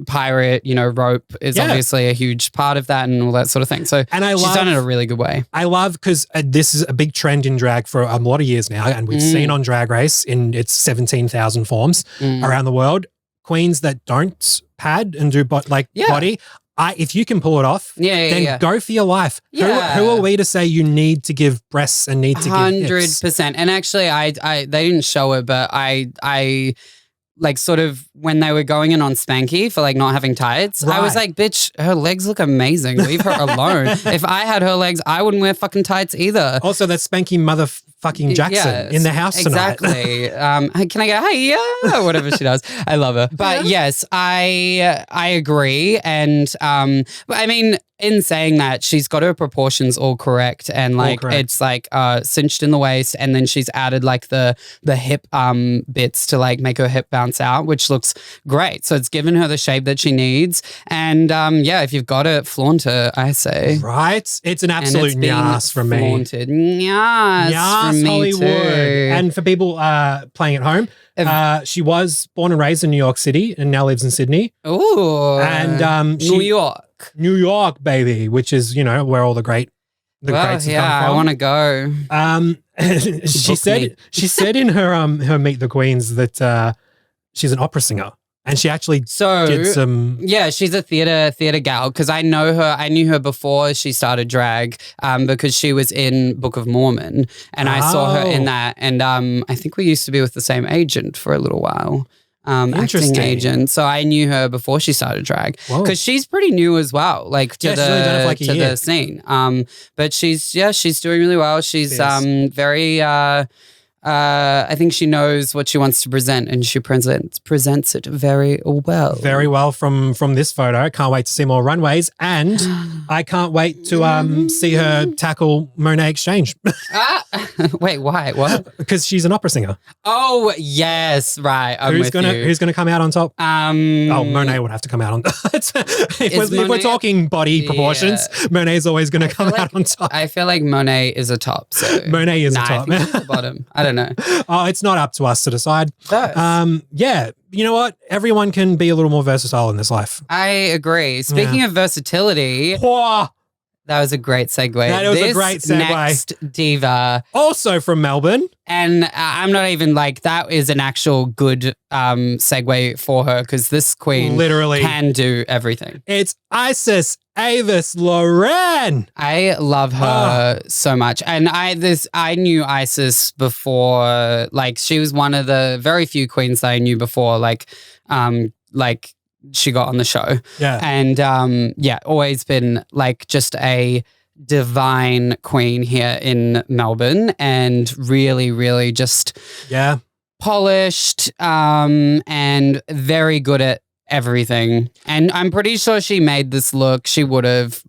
pirate, rope is obviously a huge part of that and all that sort of thing. So she's done it a really good way. I love because this is a big trend in drag for a lot of years now, and we've seen on Drag Race in its 17,000 forms around the world, queens that don't pad and do body. If you can pull it off, then go for your life. Yeah. Who are we to say you need to give breasts and need to give hips? 100%. And actually, I they didn't show it, but I like sort of when they were going in on Spanky for like not having tights, I was like, bitch, her legs look amazing. Leave her alone. If I had her legs, I wouldn't wear fucking tights either. Also, that's Spanky motherfucking Jackson in the house tonight. Exactly. Can I go, hey, yeah, whatever she does. I love her. But yes, I agree. And but I mean, in saying that, she's got her proportions all correct, and like it's like cinched in the waist, and then she's added like the hip bits to like make her hip bounce out, which looks great. So it's given her the shape that she needs, and yeah, if you've got it, flaunt it, I say. Right, it's an absolute NYASS from me. Flaunted. NYASS from me Hollywood. too. And for people playing at home, she was born and raised in New York City and now lives in Sydney. Ooh, and New York, baby, which is, you know, where all the greats have come from. I want to go. She said in her Meet the Queens that she's an opera singer. And she actually did some... Yeah, she's a theater gal, because I know her. I knew her before she started drag because she was in Book of Mormon, and I saw her in that. And I think we used to be with the same agent for a little while. Acting agent. So I knew her before she started drag, because she's pretty new as well, like to the scene. But she's doing really well. She's very I think she knows what she wants to present, and she presents it very well. Very well from this photo. Can't wait to see more runways, and I can't wait to see her tackle Monet Exchange. Wait, why? What? Because she's an opera singer. Oh yes, right. Who's gonna come out on top? Monet would have to come out on. if we're talking body proportions, Monet's always gonna come out on top. I feel like Monet is a top. So Monet is a top. I think she's the bottom. I don't know. Oh, it's not up to us to decide. Yeah, you know what? Everyone can be a little more versatile in this life. I agree. Speaking of versatility, that was a great segue. That was a great segue. Next diva, also from Melbourne, and I'm not even like that is an actual good segue for her, because this queen literally can do everything. It's Isis Avis Loren. I love her so much, and I knew Isis before. Like she was one of the very few queens that I knew before. Like she got on the show. Yeah. And always been like just a divine queen here in Melbourne, and really, really just polished and very good at everything. And I'm pretty sure she made this look. She would have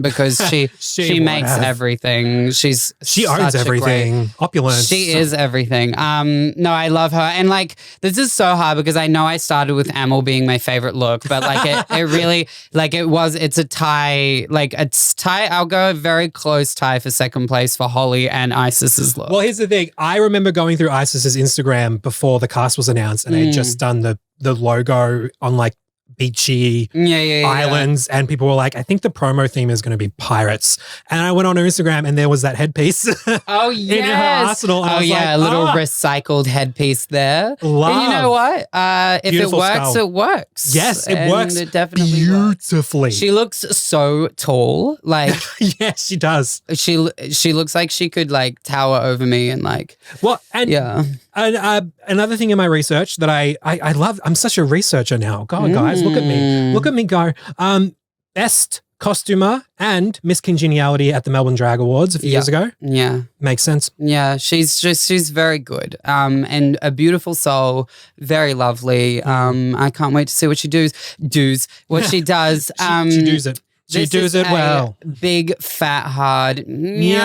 because she makes everything. She owns everything. Opulence. She is everything. No, I love her. And like this is so hard, because I know I started with Amel being my favorite look, but like it really like it's a tie. Like it's tie. I'll go a very close tie for second place for Holly and Isis's look. Well, here's the thing. I remember going through Isis's Instagram before the cast was announced, and they had just done the logo on like beachy islands, and people were like, I think the promo theme is going to be pirates. And I went on her Instagram, and there was that headpiece. Oh yes, in her arsenal. And a little recycled headpiece there. Love. And you know what? If Beautiful it works, skull. it works. Yes, it works. It definitely beautifully. Works. She looks so tall. Like yes, she does. She looks like she could like tower over me, and like And another thing in my research that I love, I'm such a researcher now. God, guys, look at me. Look at me go. Best costumer and Miss Congeniality at the Melbourne Drag Awards a few years ago. Yeah. Makes sense. Yeah, she's very good. And a beautiful soul, very lovely. I can't wait to see what she does. What she does. She does it. She does it well. Big, fat, hard. Yes.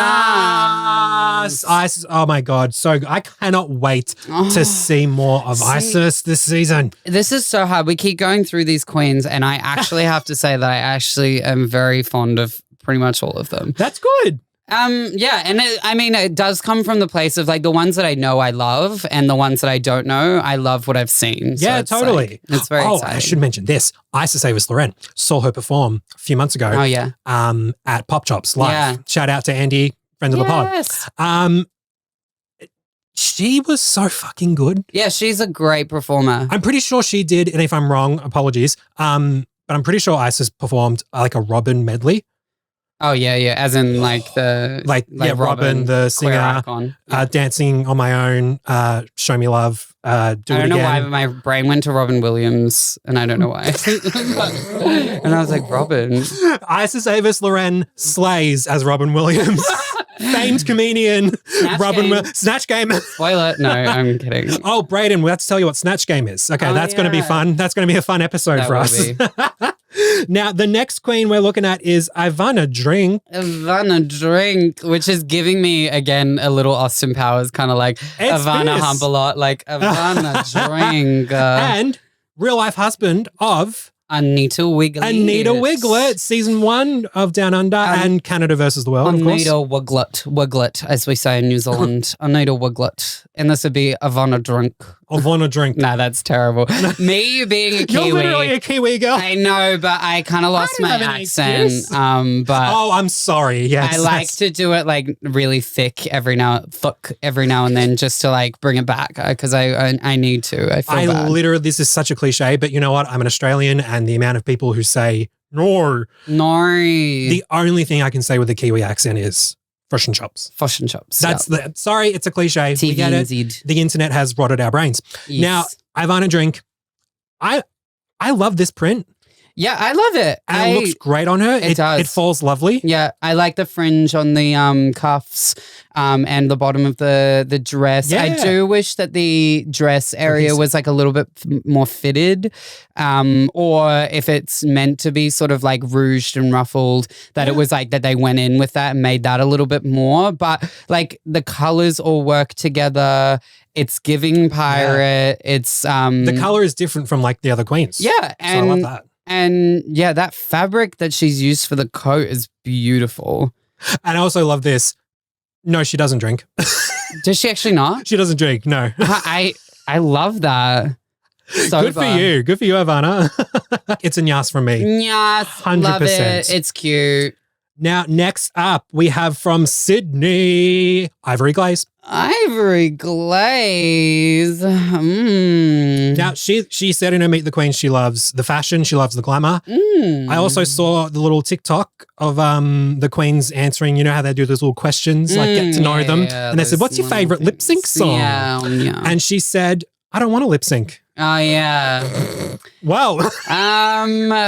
Isis. Oh my God. So good. I cannot wait to see more of Isis this season. This is so hard. We keep going through these queens, and I actually have to say that I actually am very fond of pretty much all of them. That's good. Yeah, and it does come from the place of like the ones that I know I love, and the ones that I don't know, I love what I've seen. Yeah, so totally. Like, it's very exciting. I should mention this. Isis Avis Loren saw her perform a few months ago. Oh yeah. At Pop Chops Live. Yeah. Shout out to Andy, friend of the pod. She was so fucking good. Yeah, she's a great performer. I'm pretty sure she did, and if I'm wrong, apologies. But I'm pretty sure Isis performed like a Robin medley. Oh yeah, as in like the Robin the singer, Dancing on My Own, Show Me Love, Do It Again. I don't know why, but my brain went to Robin Williams, and I don't know why. And I was like, Robin. Isis Avis Loren slays as Robin Williams. Famed comedian Snatch Game. Spoiler. No, I'm kidding. Oh, Brayden, we have to tell you what Snatch Game is. Okay, that's going to be fun. That's going to be a fun episode for us. Now, the next queen we're looking at is Ivana Drink. Ivana Drink, which is giving me, again, a little Austin Powers, kind of like Ivana Hump a lot, like Ivana Drink. And real life husband of Anita Wiglet. Anita Wiglet, season 1 of Down Under and Canada versus the World, Anita of course. Wiglet, as we say in New Zealand. Anita Wiglet. And this would be Ivana Drink. Ivana Drink. Nah, that's terrible. Me being a Kiwi. You're literally a Kiwi girl. I know, but I kind of lost my accent. But I'm sorry. Yes, I like to do it like really thick every now and then just to like bring it back because I need to. I feel bad. Literally, this is such a cliche, but you know what? I'm an Australian, and the amount of people who say no. The only thing I can say with the Kiwi accent is fish and chops. Fish and chops. Sorry, it's a cliche. TV we get it. The internet has rotted our brains. Yes. Now, Ivana Drink, I love this print. Yeah, I love it. And it looks great on her. It does. It falls lovely. Yeah, I like the fringe on the cuffs and the bottom of the dress. Yeah. I do wish that the dress area was like a little bit more fitted, or if it's meant to be sort of like rouged and ruffled, that it was like that they went in with that and made that a little bit more. But like the colors all work together. It's giving pirate. Yeah. It's the color is different from like the other queens. Yeah, and so I love that. And yeah, that fabric that she's used for the coat is beautiful. And I also love this. No, she doesn't drink. Does she actually not? She doesn't drink, no. I love that. Good for you. Good for you, Ivana. It's a NYASS from me. NYASS. 100%. Love it. It's cute. Now, next up, we have from Sydney, Ivory Glaze. Ivory Glaze. Now, she said in her Meet the Queen she loves the fashion, she loves the glamour. I also saw the little TikTok of the queens answering, you know how they do those little questions, like get to know them. And they said, what's your favorite lip sync song? Yeah. And she said, I don't want to lip sync. Oh, yeah. Well.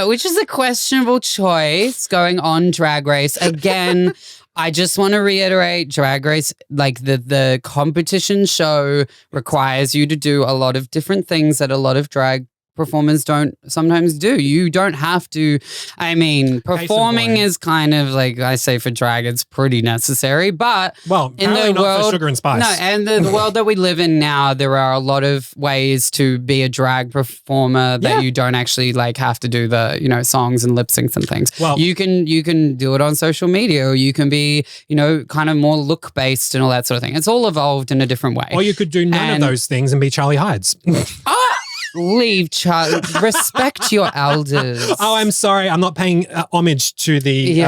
Which is a questionable choice going on Drag Race. Again, I just want to reiterate Drag Race, like the competition show requires you to do a lot of different things that a lot of drag performers don't sometimes do. You don't have to. I mean, performing is kind of like I say for drag, it's pretty necessary. But in the world, for sugar and spice. No, and the world that we live in now, there are a lot of ways to be a drag performer that you don't actually like have to do the songs and lip syncs and things. Well, you can do it on social media, or you can be kind of more look based and all that sort of thing. It's all evolved in a different way. Or you could do none of those things and be Charlie Hides. Leave, Charlie. Respect your elders. Oh, I'm sorry. I'm not paying homage to the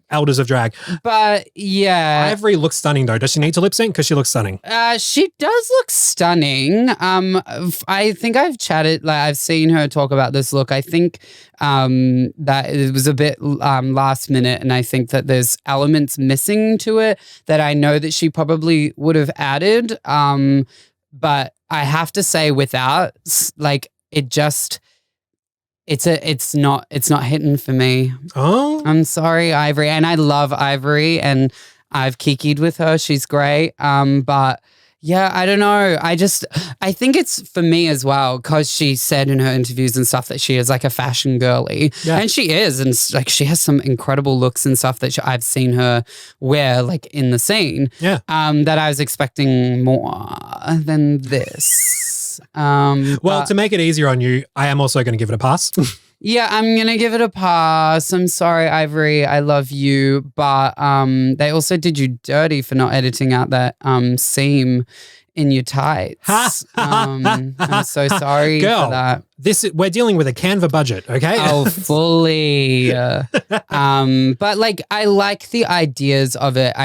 elders of drag. But yeah. Ivory looks stunning though. Does she need to lip sync? Because she looks stunning. She does look stunning. I think I've seen her talk about this look. I think that it was a bit last minute, and I think that there's elements missing to it that I know that she probably would have added. But I have to say, without like it's not hitting for me. Oh, I'm sorry, Ivory, and I love Ivory, and I've kikied with her. She's great. But yeah, I don't know. I think it's for me as well, because she said in her interviews and stuff that she is like a fashion girly, and she is, and like she has some incredible looks and stuff that I've seen her wear like in the scene. Yeah. That I was expecting more than this. Well, to make it easier on you, I am also going to give it a pass. Yeah, I'm going to give it a pass. I'm sorry, Ivory. I love you. But they also did you dirty for not editing out that seam in your tights. I'm so sorry Girl, for that. We're dealing with a Canva budget, okay? Oh, fully. But like, I like the ideas of it.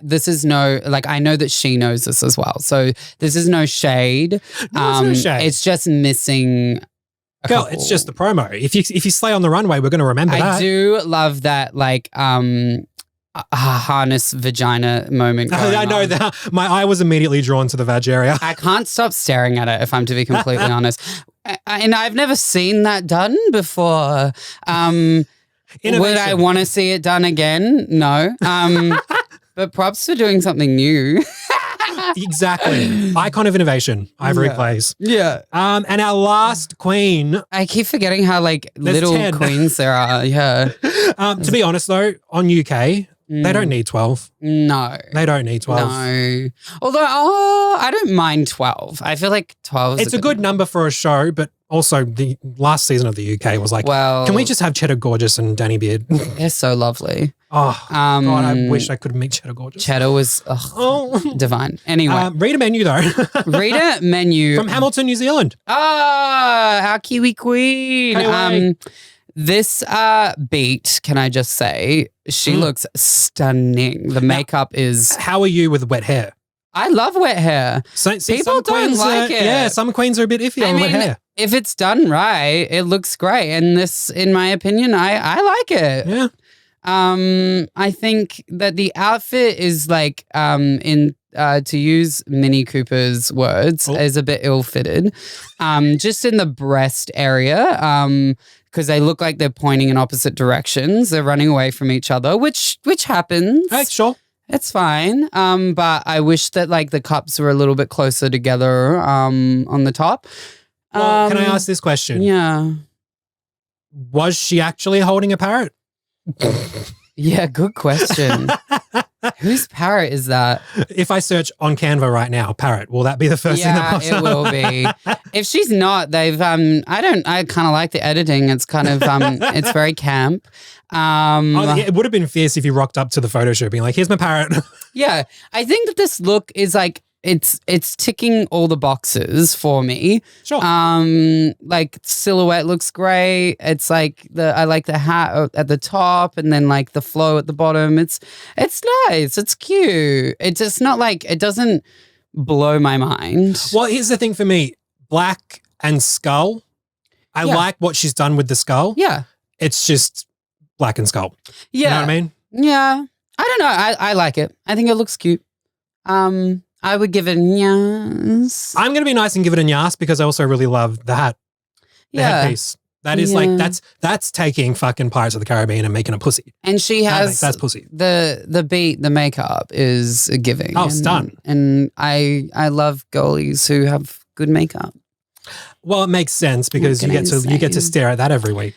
This is no, like, I know that she knows this as well. So this is no shade. No, it's no shade. It's just missing Girl, it's just the promo. If you slay on the runway, we're going to remember that. I do love that, like, a harness vagina moment. I know that. My eye was immediately drawn to the vag area. I can't stop staring at it, if I'm to be completely honest. And I've never seen that done before. Would I want to see it done again? No. But props for doing something new. Exactly. Icon of innovation, Ivory Glaze. Yeah. And our last queen. I keep forgetting how like little 10. queens there are. Yeah. To be honest though, on UK, they don't need 12. No. They don't need 12. No. Although, I don't mind 12. I feel like 12 is It's a good number for a show, but also the last season of the UK was like, well, can we just have Cheddar Gorgeous and Danny Beard? They're so lovely. Oh, God, I wish I could meet Cheddar Gorgeous. Cheddar was divine. Anyway. Read a menu though. Read a menu. From Hamilton, New Zealand. Our Kiwi queen. This beat, can I just say, she looks stunning. The makeup is... How are you with wet hair? I love wet hair. People don't like it. Yeah, some queens are a bit iffy on wet hair. If it's done right, it looks great. And this, in my opinion, I like it. Yeah. I think that the outfit is like, to use Mini Cooper's words, is a bit ill-fitted. Just in the breast area, because they look like they're pointing in opposite directions. They're running away from each other, which happens. Sure. It's fine. But I wish that like the cups were a little bit closer together on the top. Well, can I ask this question? Yeah. Was she actually holding a parrot? Yeah, good question. Whose parrot is that? If I search on Canva right now, parrot, will that be the first thing that pops up? Yeah, it will be. If she's not, they've I kind of like the editing. It's kind of it's very camp. It would have been fierce if you rocked up to the photo shoot being like, here's my parrot. Yeah. I think that this look is like it's ticking all the boxes for me. Sure. Like silhouette looks great. It's like I like the hat at the top and then like the flow at the bottom. It's nice. It's cute. It's just not like, it doesn't blow my mind. Well, here's the thing for me. Black and skull. I like what she's done with the skull. Yeah. It's just black and skull. Yeah. You know what I mean? Yeah. I don't know. I like it. I think it looks cute. I would give it a NYASS. I'm going to be nice and give it a NYASS because I also really love the hat. The headpiece. That is like, that's taking fucking Pirates of the Caribbean and making a pussy. And she has... That's pussy. The beat, the makeup is giving. Oh, stun. And I love girlies who have good makeup. Well, it makes sense because you get to stare at that every week.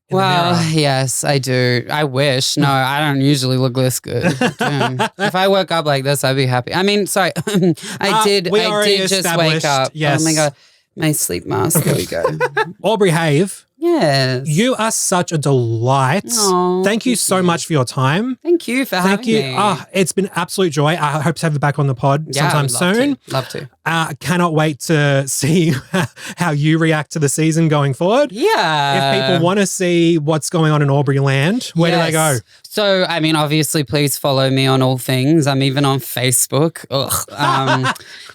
Well, yes, I do. I wish. No, I don't usually look this good. If I woke up like this, I'd be happy. I mean, sorry, I did just wake up. Yes. Oh my God, my sleep mask. There we go. Aubrey Haive. Yes. You are such a delight. Aww, thank you so much for your time. Thank you for having me. It's been an absolute joy. I hope to have you back on the pod sometime soon. Love to. Cannot wait to see how you react to the season going forward. Yeah. If people want to see what's going on in Aubrey land, where do they go? So, I mean, obviously, please follow me on all things. I'm even on Facebook.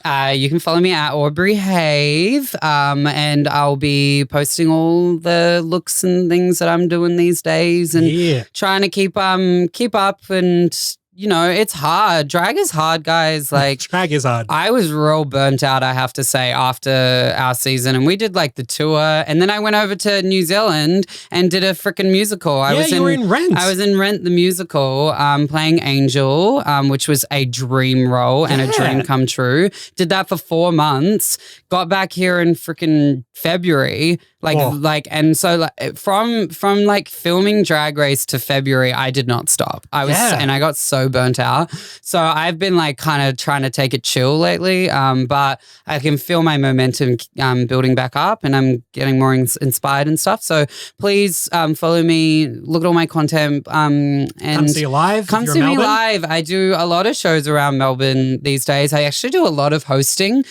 You can follow me at Aubrey Haive, and I'll be posting all the looks and things that I'm doing these days, and trying to keep up. And you know, it's hard. Drag is hard, guys. Like drag is hard. I was real burnt out, I have to say, after our season, and we did like the tour, and then I went over to New Zealand and did a freaking musical. You were in Rent. I was in Rent the musical, playing Angel, which was a dream role and a dream come true. Did that for 4 months. Got back here in freaking February. And so from like filming Drag Race to February, I did not stop. And I got so burnt out. So I've been like kind of trying to take it chill lately. But I can feel my momentum building back up, and I'm getting more inspired and stuff. So please follow me, look at all my content, and come see you live. Come see me live. I do a lot of shows around Melbourne these days. I actually do a lot of hosting,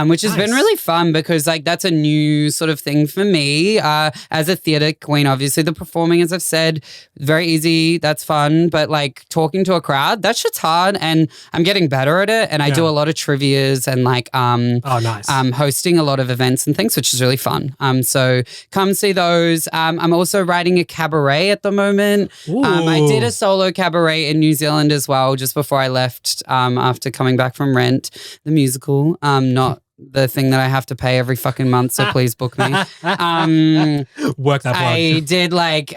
which has been really fun because like that's a new sort of thing for me. me as a theatre queen, obviously the performing, as I've said, very easy. That's fun. But like talking to a crowd, that shit's hard. And I'm getting better at it. And I do a lot of trivias and like nice. hosting a lot of events and things, which is really fun. So come see those. I'm also writing a cabaret at the moment. I did a solo cabaret in New Zealand as well, just before I left after coming back from Rent, the musical. Not the thing that I have to pay every fucking month, so please book me. Work that plug. I did like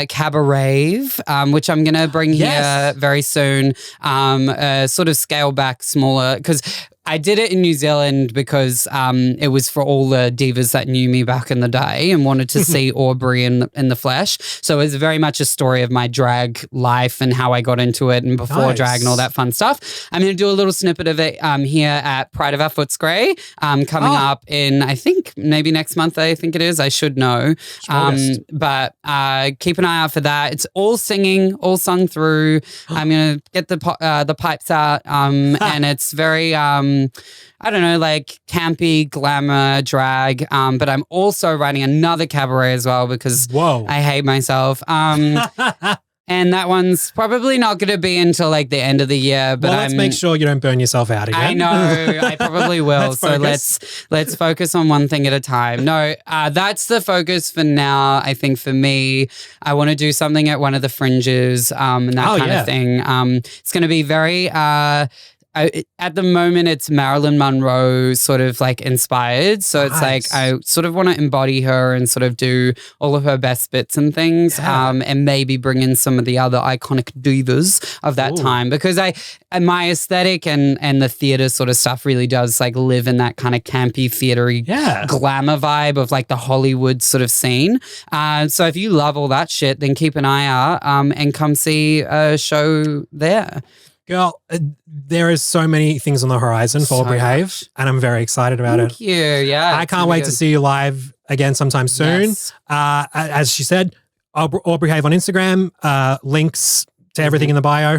Cabaret, which I'm going to bring here very soon, sort of scale back smaller, because I did it in New Zealand because it was for all the divas that knew me back in the day and wanted to see Aubrey in the flesh. So it was very much a story of my drag life and how I got into it and before drag and all that fun stuff. I'm going to do a little snippet of it here at Pride of Our Footscray coming up in, I think, maybe next month, I think it is. I should know. But keep an eye out for that. It's all singing, all sung through. I'm going to get the pipes out and it's very... I don't know, like campy, glamour, drag. But I'm also writing another cabaret as well because I hate myself. And that one's probably not going to be until like the end of the year. But let's make sure you don't burn yourself out again. I know, I probably will. So let's focus on one thing at a time. No, that's the focus for now. I think for me, I want to do something at one of the fringes and that kind of thing. It's going to be very... at the moment, it's Marilyn Monroe sort of like inspired. So it's like I sort of want to embody her and sort of do all of her best bits and things and maybe bring in some of the other iconic divas of that time because my aesthetic and the theater sort of stuff really does like live in that kind of campy theatery glamour vibe of like the Hollywood sort of scene. So if you love all that shit, then keep an eye out and come see a show there. Girl, there is so many things on the horizon for Aubrey Haive, and I'm very excited about it. Thank you. Yeah, I can't wait to see you live again sometime soon. Yes. As she said, Aubrey Haive on Instagram, links to everything in the bio,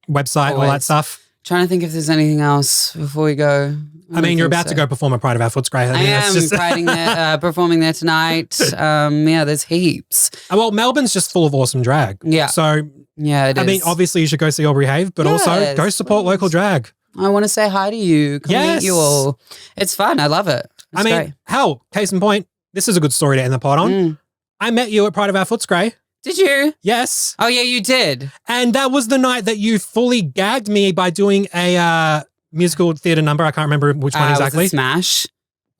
website, all that stuff. Trying to think if there's anything else before we go. I mean, you're about to go perform at Pride of Our Footscray. I am performing there tonight. There's heaps. Well, Melbourne's just full of awesome drag. Yeah. So, it is. I mean, obviously you should go see Aubrey Haive, but also go support local drag. I want to say hi to you. Come meet you all. It's fun. I love it. It's great. Hell, case in point, this is a good story to end the pod on. I met you at Pride of Our Footscray. Did you? Yes. Oh, yeah, you did. And that was the night that you fully gagged me by doing a musical theatre number. I can't remember which one exactly. Was it Smash?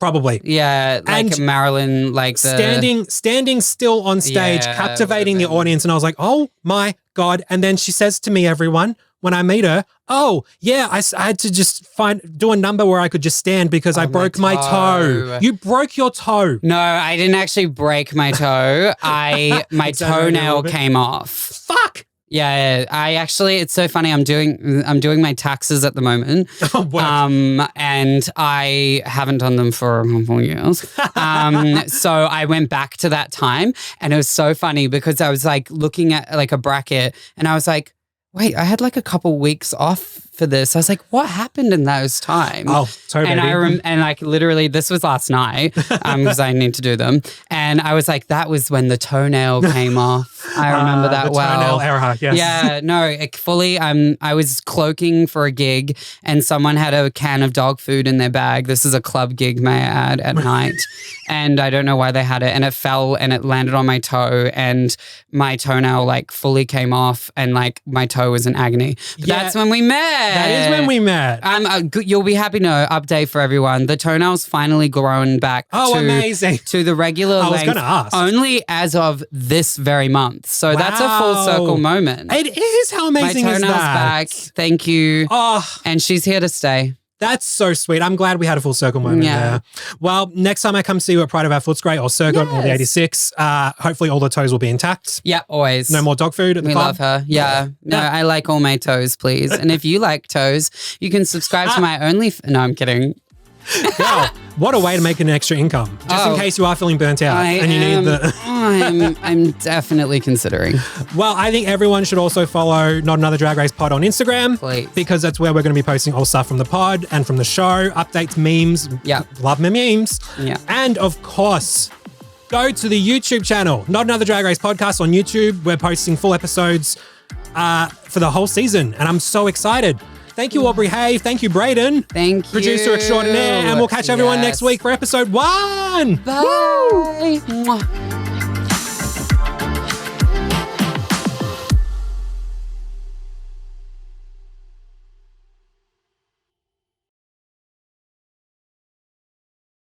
Probably. Yeah, like and Marilyn, like standing still on stage, captivating the audience. And I was like, oh my God. And then she says to me, everyone, when I meet her, oh yeah, I had to just do a number where I could just stand because I broke my toe. You broke your toe. No, I didn't actually break my toe. My toenail came off. Fuck. Yeah, it's so funny. I'm doing my taxes at the moment. And I haven't done them for a couple of years. So I went back to that time and it was so funny because I was like looking at like a bracket and I was like, wait, I had like a couple weeks off for this. I was like, what happened in those times? Oh, totally. And like literally this was last night because I need to do them. And I was like, that was when the toenail came off. I remember that the well. Toenail error, yes. Yeah, no, fully. I was cloaking for a gig and someone had a can of dog food in their bag. This is a club gig, may I add, at night. And I don't know why they had it. And it fell and it landed on my toe and my toenail like fully came off and like my toe was in agony. But that's when we met. That is when we met. You'll be happy to update for everyone. The toenail's finally grown back amazing. To the regular length. I was going to ask. Only as of this very month. So that's a full circle moment. It is. How amazing is that? My toenail's back. Thank you. Oh. And she's here to stay. That's so sweet. I'm glad we had a full circle moment there. Well, next time I come see you at Pride of Our Footscray or Circuit or the 86, hopefully all the toes will be intact. Yeah, always. No more dog food at the pub. We love her. Yeah. No, I like all my toes, please. And if you like toes, you can subscribe to my No, I'm kidding. Wow, what a way to make an extra income. Just in case you are feeling burnt out and you need the... I'm definitely considering. Well, I think everyone should also follow Not Another Drag Race Pod on Instagram. Please. Because that's where we're going to be posting all stuff from the pod and from the show, updates, memes. Yeah. Love my memes. Yeah. And of course, go to the YouTube channel, Not Another Drag Race Podcast on YouTube. We're posting full episodes for the whole season, and I'm so excited. Thank you, Aubrey Haive. Thank you, Brayden. Thank you. Producer extraordinaire. And we'll catch everyone next week for episode 1. Bye.